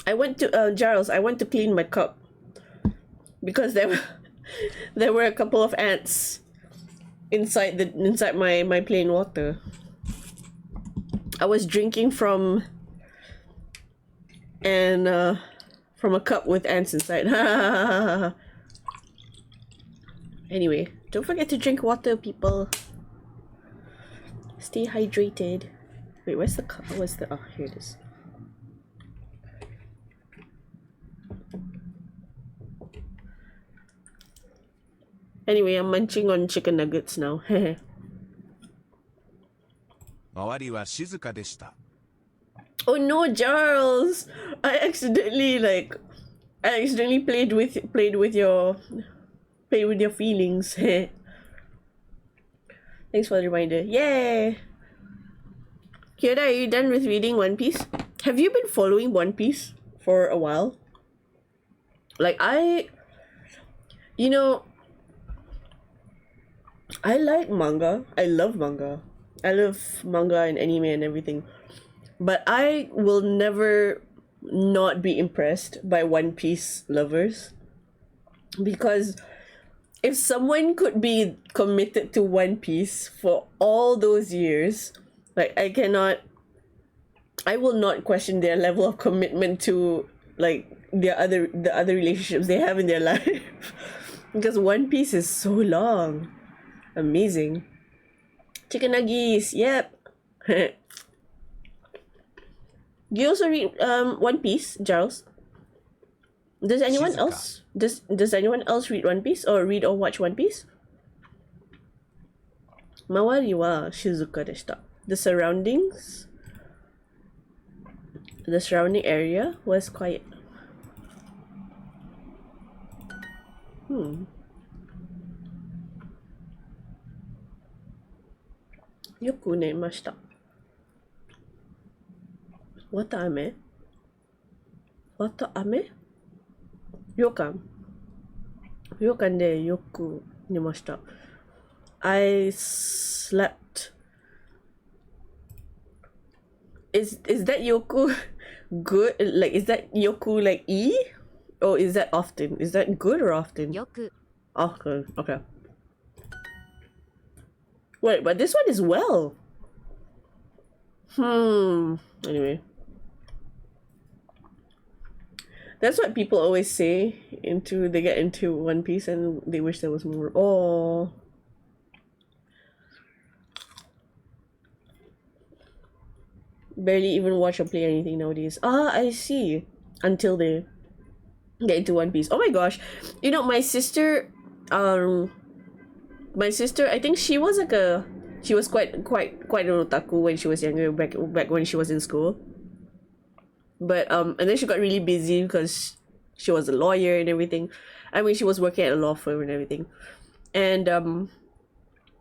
I went to Giles, I went to clean my cup because there were a couple of ants inside my plain water. I was drinking from a cup with ants inside. Anyway, don't forget to drink water, people. Stay hydrated. Wait, where's the cup? Oh, here it is. Anyway, I'm munching on chicken nuggets now. 周りは静かでした。 Oh no, Charles! I accidentally played with your feelings. Thanks for the reminder. Yay! Kyoda, are you done with reading One Piece? Have you been following One Piece for a while? Like I like manga. I love manga. I love manga and anime and everything. But I will never not be impressed by One Piece lovers. Because if someone could be committed to One Piece for all those years, like I will not question their level of commitment to like the other relationships they have in their life. Because One Piece is so long. Amazing. Chicken nuggets, yep. Do you also read One Piece, Giles? Does anyone else does anyone else read One Piece or read or watch One Piece? Mawari wa shizuka deshita. The surrounding area was quiet. よく寝ました。わたあめよかんでよく寝ました。I slept. Is that yoku good? Like, is that yoku like E? Or is that often? Is that good or often? よく Often. Okay. Wait, but this one is well. Anyway. That's what people always say they get into One Piece and they wish there was more. Oh. Barely even watch or play anything nowadays. Ah, I see. Until they get into One Piece. Oh my gosh. You know, my sister, I think she was quite an otaku when she was younger, back when she was in school. But and then she got really busy because she was a lawyer and everything. I mean, she was working at a law firm and everything. And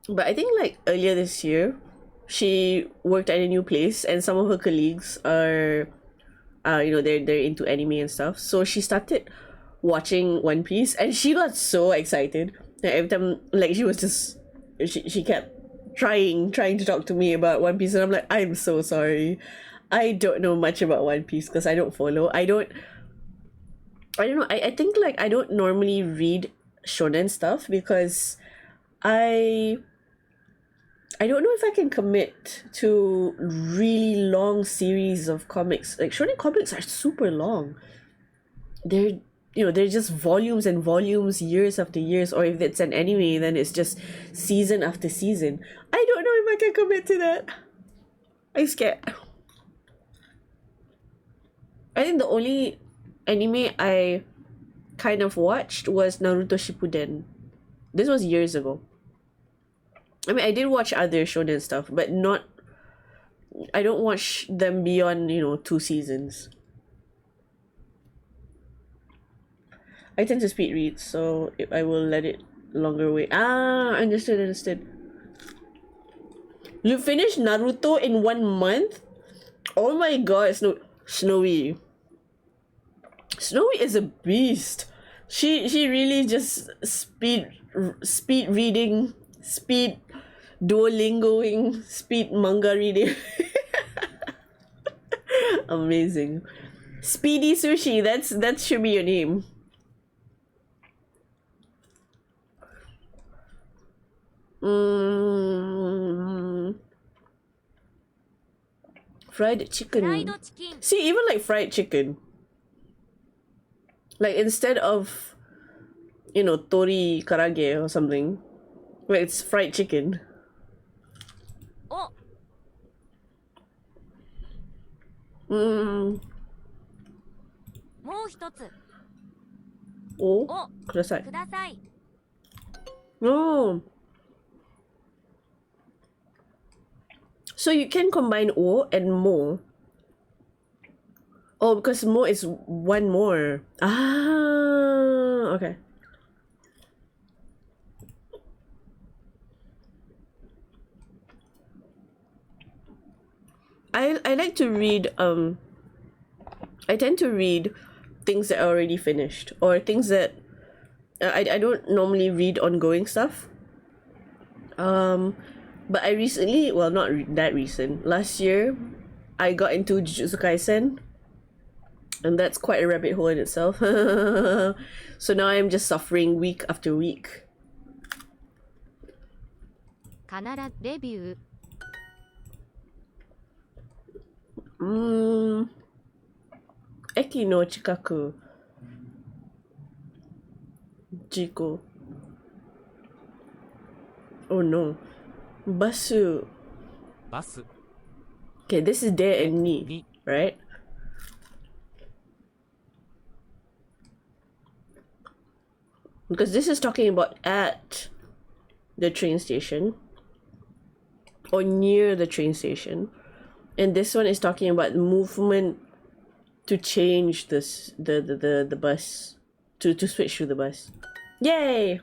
but I think like earlier this year, she worked at a new place, and some of her colleagues are, they're into anime and stuff. So she started watching One Piece, and she got so excited. Like, every time, like she was just, she kept trying to talk to me about One Piece, and I'm like, I'm so sorry, I don't know much about One Piece because I don't follow. I don't know. I think like I don't normally read shonen stuff because I don't know if I can commit to really long series of comics. Like shonen comics are super long. They're just volumes and volumes, years after years, or if it's an anime, then it's just season after season. I don't know if I can commit to that. I'm scared. I think the only anime I kind of watched was Naruto Shippuden. This was years ago. I mean, I did watch other shonen stuff, but I don't watch them beyond, 2 seasons. I tend to speed read, so I will let it longer wait. Understood. You finished Naruto in 1 month? Oh my god, Snowy. Snowy is a beast. She really just speed reading, speed Duolingoing, speed manga reading. Amazing. Speedy Sushi, that should be your name. Fried chicken. フライドチキン See, even like fried chicken. Like instead of, tori karage or something, like it's fried chicken. を Mm. もう一つ Oh, を kudasai. ください Oh. So you can combine o and mo. Oh, because mo is one more. Ah, okay. I like to read I tend to read things that are already finished or things that I don't normally read ongoing stuff. But I recently, well, not that recent. Last year, I got into Jujutsu Kaisen, and that's quite a rabbit hole in itself. So now I'm just suffering week after week. 必ずレビュー Eki no chikaku. Jiko. Oh no. Basu. バス Okay, this is de and ni, に right? Because this is talking about at the train station or near the train station, and this one is talking about movement to change this the bus to switch to the bus. Yay!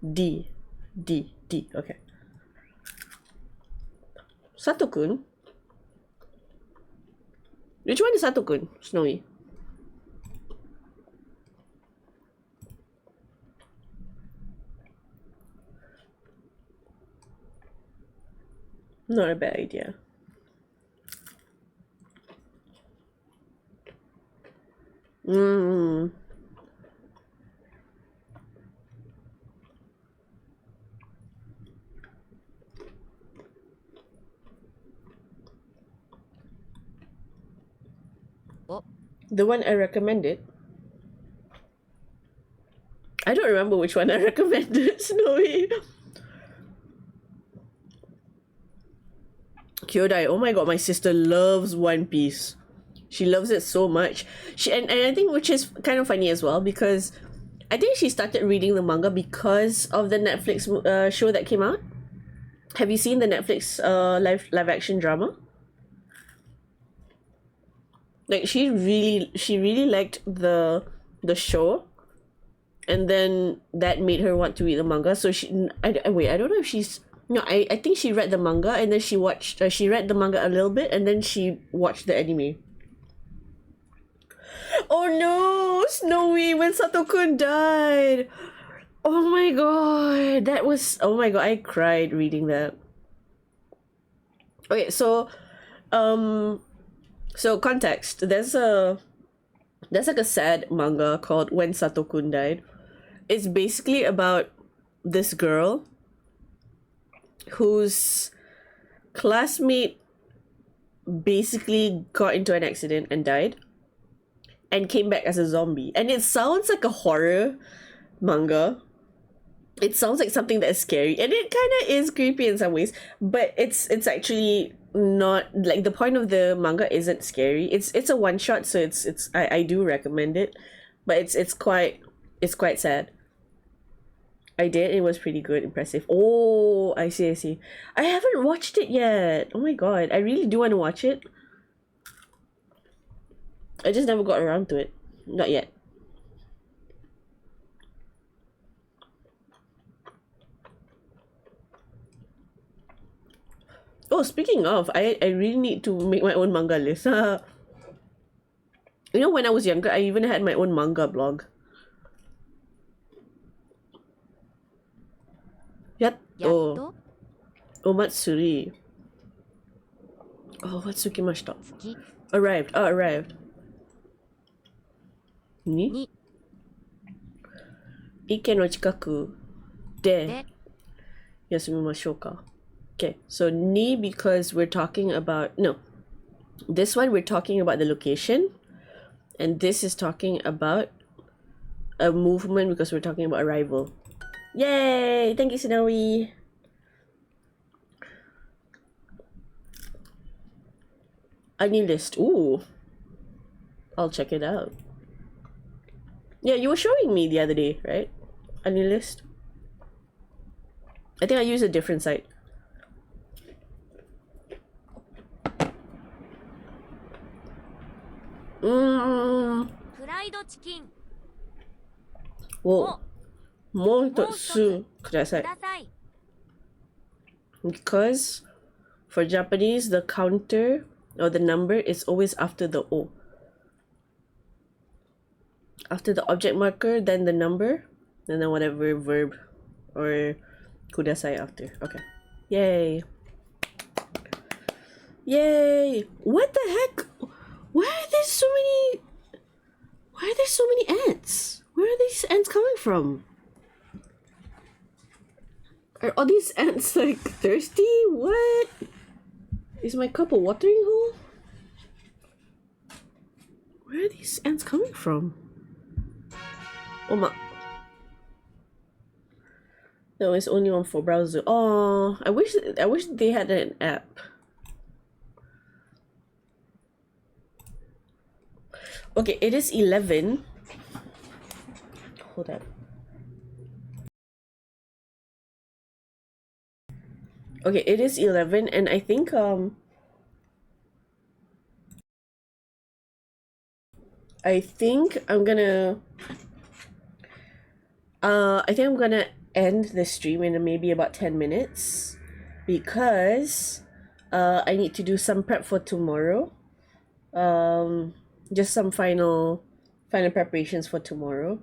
D. Okay. Sato-kun? Which one is Sato-kun, Snowy? Not a bad idea. The one I recommended. I don't remember which one I recommended, Snowy. Kyodai, oh my god, my sister loves One Piece. She loves it so much. And I think which is kind of funny as well because I think she started reading the manga because of the Netflix show that came out. Have you seen the Netflix live action drama? Like she really liked the show, and then that made her want to read the manga. So I don't know if she's no, I think she read the manga and then she watched she read the manga a little bit and then she watched the anime. Oh no, Snowy, when Sato-kun died. Oh my god, that was, oh my god, I cried reading that. Okay, so context, there's like a sad manga called When Sato-kun Died. It's basically about this girl whose classmate basically got into an accident and died and came back as a zombie. And it sounds like a horror manga. It sounds like something that is scary, and it kind of is creepy in some ways, but it's actually not, like, the point of the manga isn't scary. It's a one shot, so I do recommend it, but it's quite sad. I did. It was pretty good, impressive. Oh, I see. I haven't watched it yet. Oh my god, I really do want to watch it. I just never got around to it. Not yet. Oh, speaking of, I really need to make my own manga list. You know, when I was younger, I even had my own manga blog. Yatto. Omatsuri. Oh, what's Tsukimashita? Arrived. Oh, arrived. Ni? Ike no chikaku de yasumimashou ka. Okay, so ni because we're talking about... No. This one we're talking about the location. And this is talking about a movement because we're talking about arrival. Yay! Thank you, Snowy. Ani list. Ooh. I'll check it out. Yeah, you were showing me the other day, right? Ani list. I think I use a different site. Fried chicken. Whoa. Mo hitotsu kudasai. Because for Japanese, the counter or the number is always after the O. After the object marker, then the number, and then whatever verb or kudasai after. Okay. Yay. Yay. What the heck? Why are there so many ants? Where are these ants coming from? Are all these ants like thirsty? What? Is my cup a watering hole? Where are these ants coming from? Oh my. No, it's only on for browser. Oh, I wish they had an app. Okay, it is 11. Hold up. Okay, it is 11 and I think I'm gonna end the stream in maybe about 10 minutes because I need to do some prep for tomorrow. Just some final preparations for tomorrow.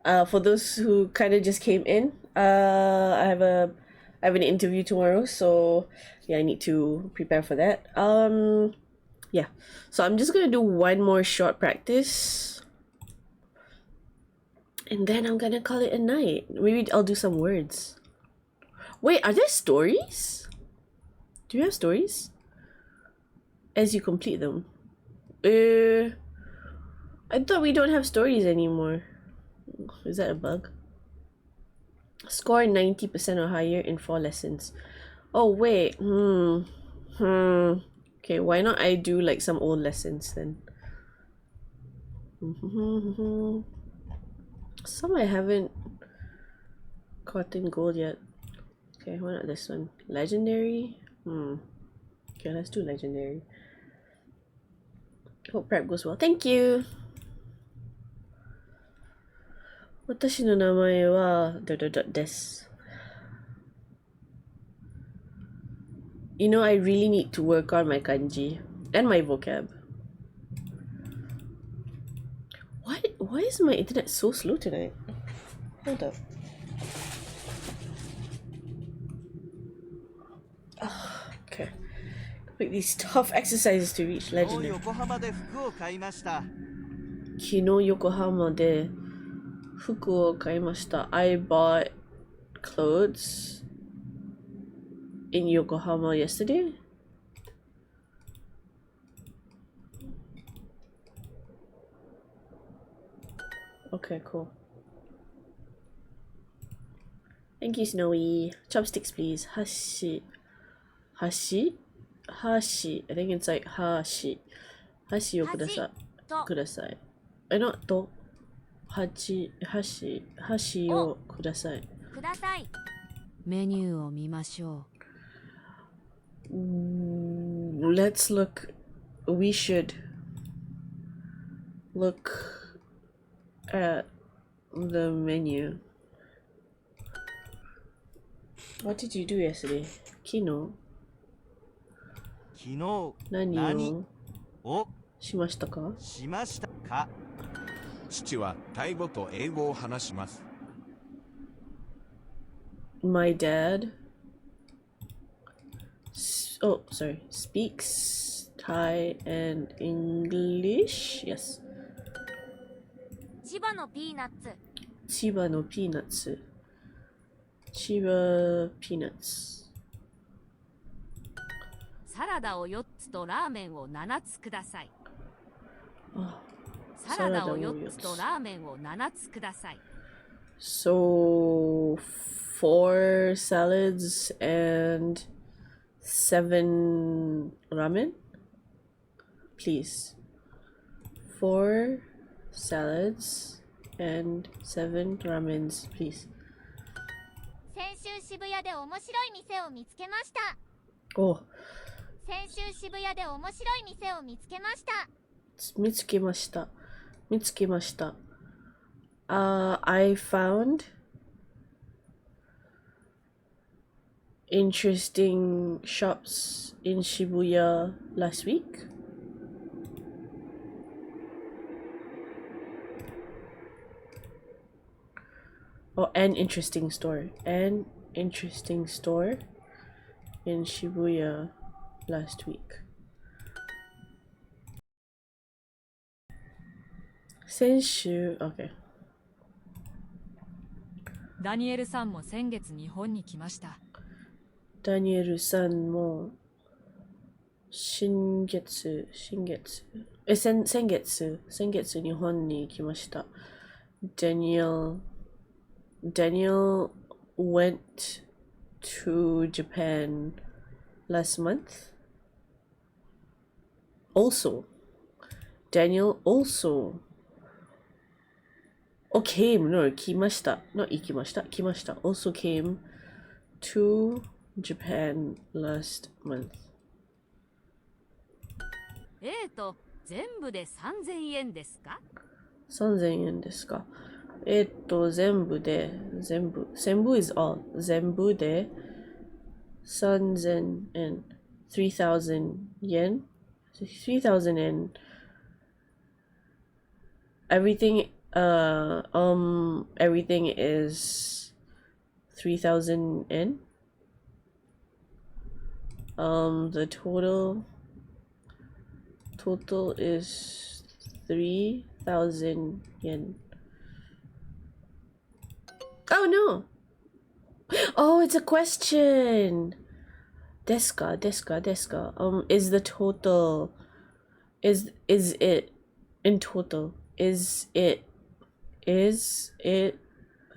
For those who kind of just came in, I have an interview tomorrow, so yeah, I need to prepare for that. Yeah, so I'm just gonna do one more short practice and then I'm gonna call it a night. Maybe I'll do some words. Wait, are there stories? Do you have stories as you complete them? I thought we don't have stories anymore. Is that a bug? Score 90% or higher in 4 lessons. Oh wait. Okay, why not I do like some old lessons then? Some I haven't gotten gold yet. Okay, why not this one? Legendary? Okay, let's do legendary. Hope prep goes well. Thank you! 私の名前はです。You know, I really need to work on my kanji and my vocab. Why is my internet so slow tonight? Hold up. Okay. Make these tough exercises to reach legendary. 横浜で服を買いました。昨日横浜で服を買いました。I bought clothes in Yokohama yesterday. Okay, cool. Thank you, Snowy. Chopsticks, please. Hashi. Hashi? Hashi. I think it's like hashi. Hashiをください。ください。not と。箸をください。ください。メニューを見ましょう。Let's look. We should look at the menu. What did you do yesterday? Kino. 昨日何ををしましたか？しましたか？父はタイ語と英語を話します。My dad speaks Thai and English. Yes. 千葉のピーナッツ。千葉のピーナッツ。千葉ピーナッツ。サラダを4つとラーメンを7つください。あ、サラダを4つとラーメンを7つください。So 4 salads and 7 ramen, please. 4 salads and 7 ramens, please. 先週渋谷で面白い店を見つけました。 Oh, 先週渋谷で面白い店を見つけました。見つけました。見つけました。I found interesting shops in Shibuya last week. Oh, an interesting store. An interesting store in Shibuya last week. 先週 OK。ダニエルさんも先月日本に来ました。ダニエルさんも先月日本に来ました。Daniel went to Japan last month. Daniel also来ました。行きました。来ました。Also came to Japan last month. と全部で3000円ですか？3000円ですか？全部is all. 全部で3000円。3000円。3000円。Everything is 3000 yen. The total is 3000 yen. Oh no! Oh, it's a question. Deska. Is the total is it in total? Is it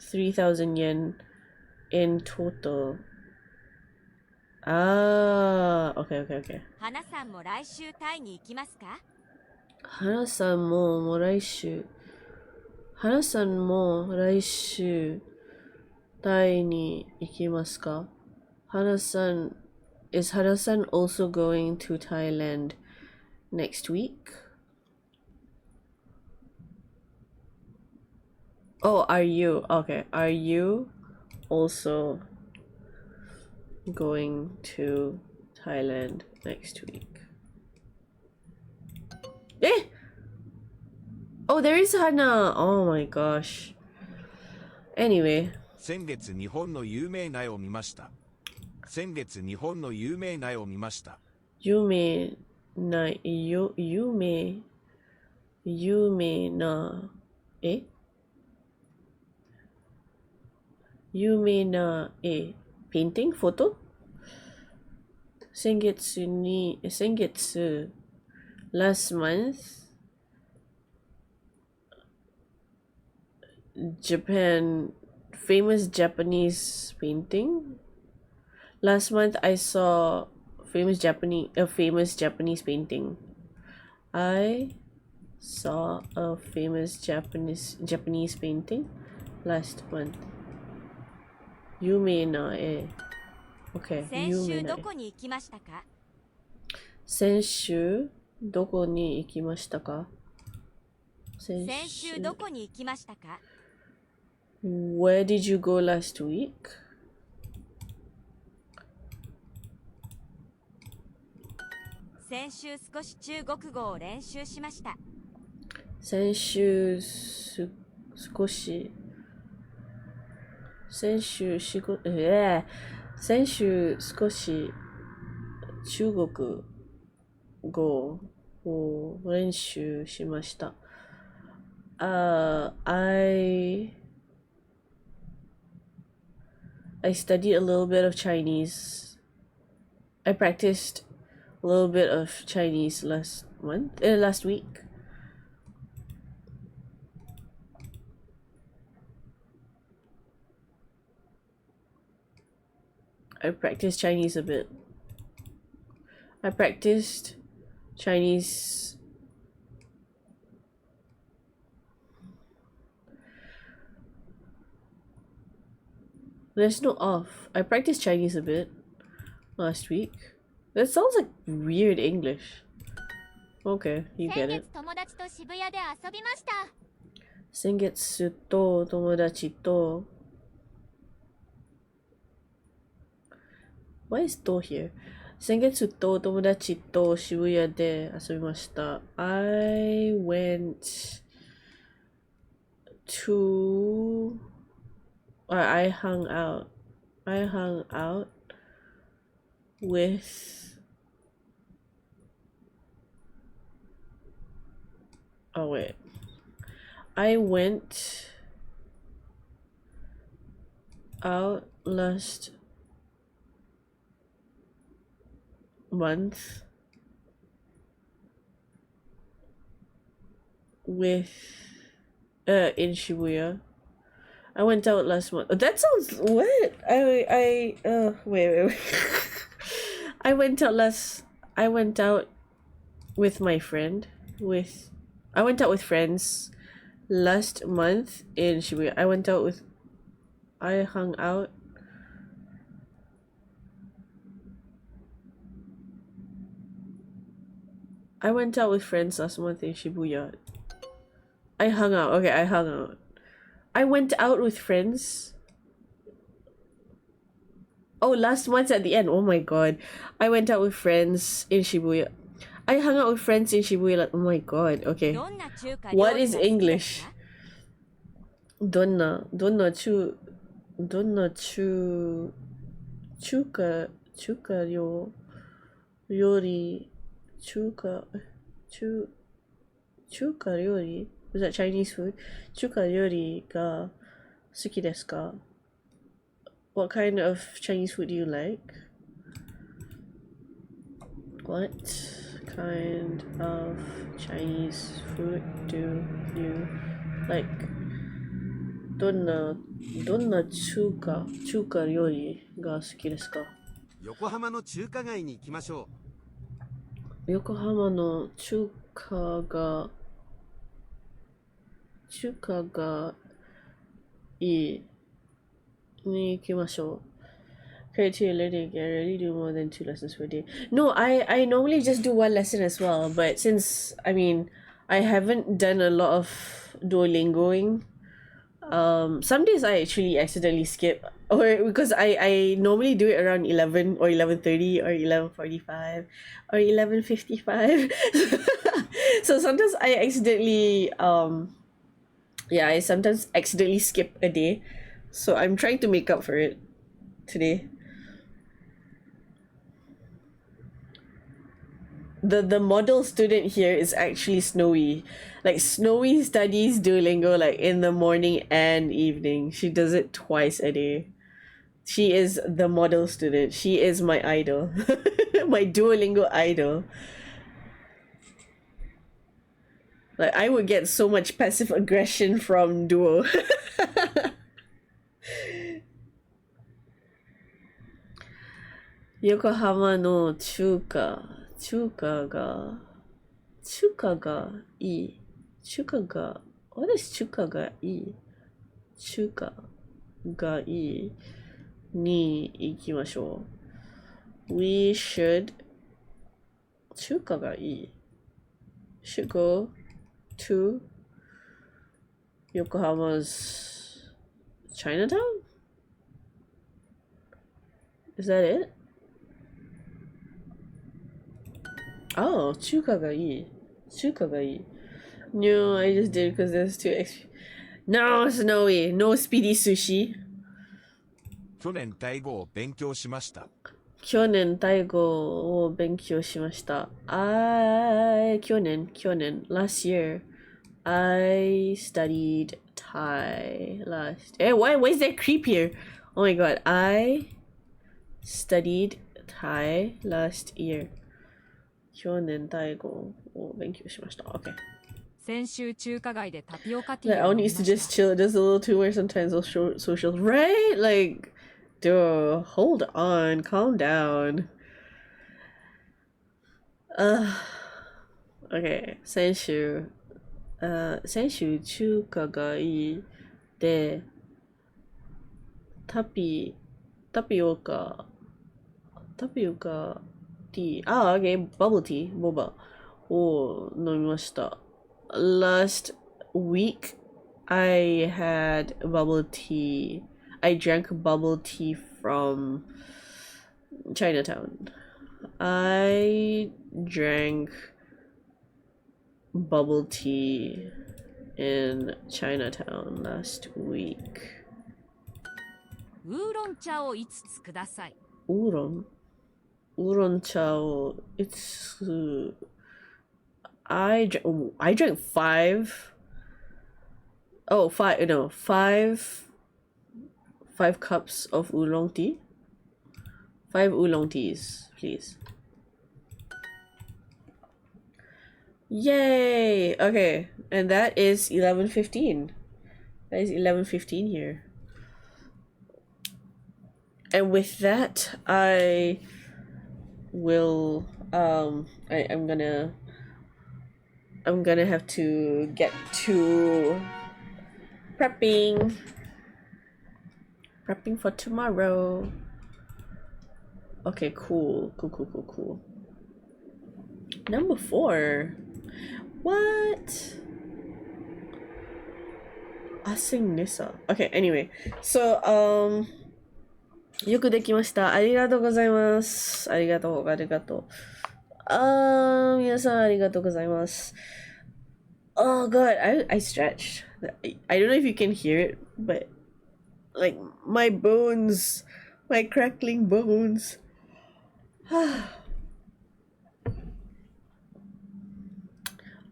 3000 yen in total? Ah, okay. 花さんも来週タイに行きますか？花さんも来週タイに行きますか？Is Hana-san also going to Thailand next week? Oh, are you? Okay, are you also going to Thailand next week? Oh, there is Hana. Oh my gosh. Anyway. 先月日本の有名な絵を見ました。有名な絵 painting photo 先月 last month Japan famous Japanese painting. Last month I saw famous Japanese painting. I saw a famous Japanese painting last month. 有名な絵 Okay. 先週どこに行きましたか？先週どこに行きましたか？ Where did you go last week? 先週少し中国語を練習しました。先週少し先週しご先週少し中国語を練習しました。I studied a little bit of Chinese. I practiced a little bit of Chinese last week. I practiced Chinese a bit. I practiced Chinese. There's no off. I practiced Chinese a bit last week. That sounds like weird English. Okay, you 先 get 月 it. 友達と渋谷で遊びました。先月と友達と Why is と here? 先月と友達と渋谷で遊びました。I went to or I hung out with I went out last month with in Shibuya. I went out last month. That sounds what? Wait. I went out with my friend I went out with friends last month in Shibuya. I hung out I went out with friends last month in Shibuya. I hung out. Okay, I hung out. I went out with friends. Oh, last month at the end. Oh my god. I went out with friends in Shibuya. I hung out with friends in Shibuya. Oh my god. Okay. どんな中華料理 What が is 好きです English? か？どんな中華料理中華料理 Was that Chinese food? 中華料理が好きですか? What kind of Chinese food do you like? What kind of Chinese food do you like? どんな中華料理が好きですか? 横浜の中華街に行きましょ横浜の中華がいいに行きましょう. Create learning. I really do more than 2 lessons per day. No, I normally just do 1 lesson as well, but since I haven't done a lot of Duolingoing. Some days I actually accidentally skip, or because I normally do it around 11 or 11:30 or 11:45 or 11:55. So sometimes I accidentally I sometimes accidentally skip a day. So I'm trying to make up for it today. The model student here is actually Snowy. Like Snowy studies Duolingo like in the morning and evening. She does it twice a day. She is the model student. She is my idol. My Duolingo idol. Like I would get so much passive aggression from Duo. Yokohama no chukaがいい。what is 中華がいい？中華がいいに行きましょう。We should 中華がいい。should go to Yokohama's Chinatown? Is that it? Oh, chuka ga ii. Chuka ga ii. No, I just did because there's too No, Snowy. No speedy sushi. 去年タイ語を勉強しました。去年タイ語を勉強しました。去年 last year I studied Thai last. Hey, why is that creepier? Oh my god, I studied Thai last year. 去年タイ語を勉強しました。Okay. 先週中華街でタピオカティ Like, ーを I 飲み used ま to し just た。 chill just a little too much sometimes social, right? Like, dude, hold on, calm down. Okay, 先週中華街でタピオカティー、okay, bubble tea, ボバを飲みました。Last week, I had bubble tea. I drank bubble tea from Chinatown. I drank bubble tea in Chinatown last week. ウーロン茶を5つください。 Oolong chao. It's I drank five. Oh, five. No, five cups of oolong tea. 5 oolong teas, please. Yay! Okay, and that is 11:15. That is 11:15 here. And with that, I will I'm gonna have to get to prepping for tomorrow. Okay, cool. Number 4. What? Asing Nissa. Okay, anyway. So, よくできました。ありがとうございます。ありがとう。皆さんありがとうございます。Oh god, I stretched. I don't know if you can hear it, but like my bones, my crackling bones.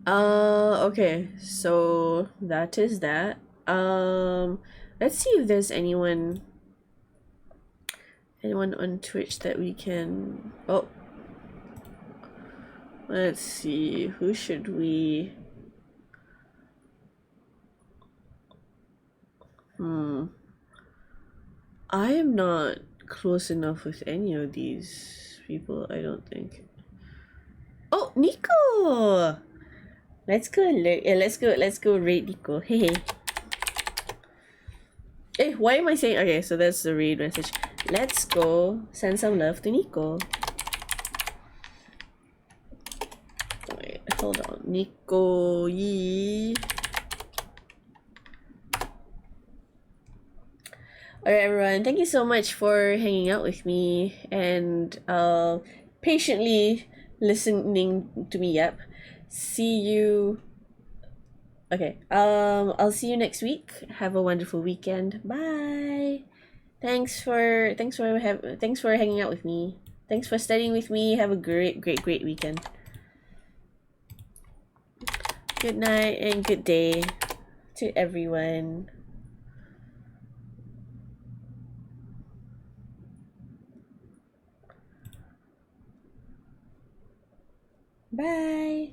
Okay, so that is that. Let's see if there's anyone on Twitch that we can. Oh, let's see. Who should we? I am not close enough with any of these people, I don't think. Oh, Nico! Let's go raid Nico. Hey. Hey, why am I saying okay, so that's the raid message. Let's go send some love to Nico. Wait, hold on. Nico yee. Alright everyone, thank you so much for hanging out with me and patiently listening to me. Yep. See you. Okay. I'll see you next week. Have a wonderful weekend. Bye. Thanks for hanging out with me. Thanks for studying with me. Have a great weekend. Good night and good day to everyone. Bye.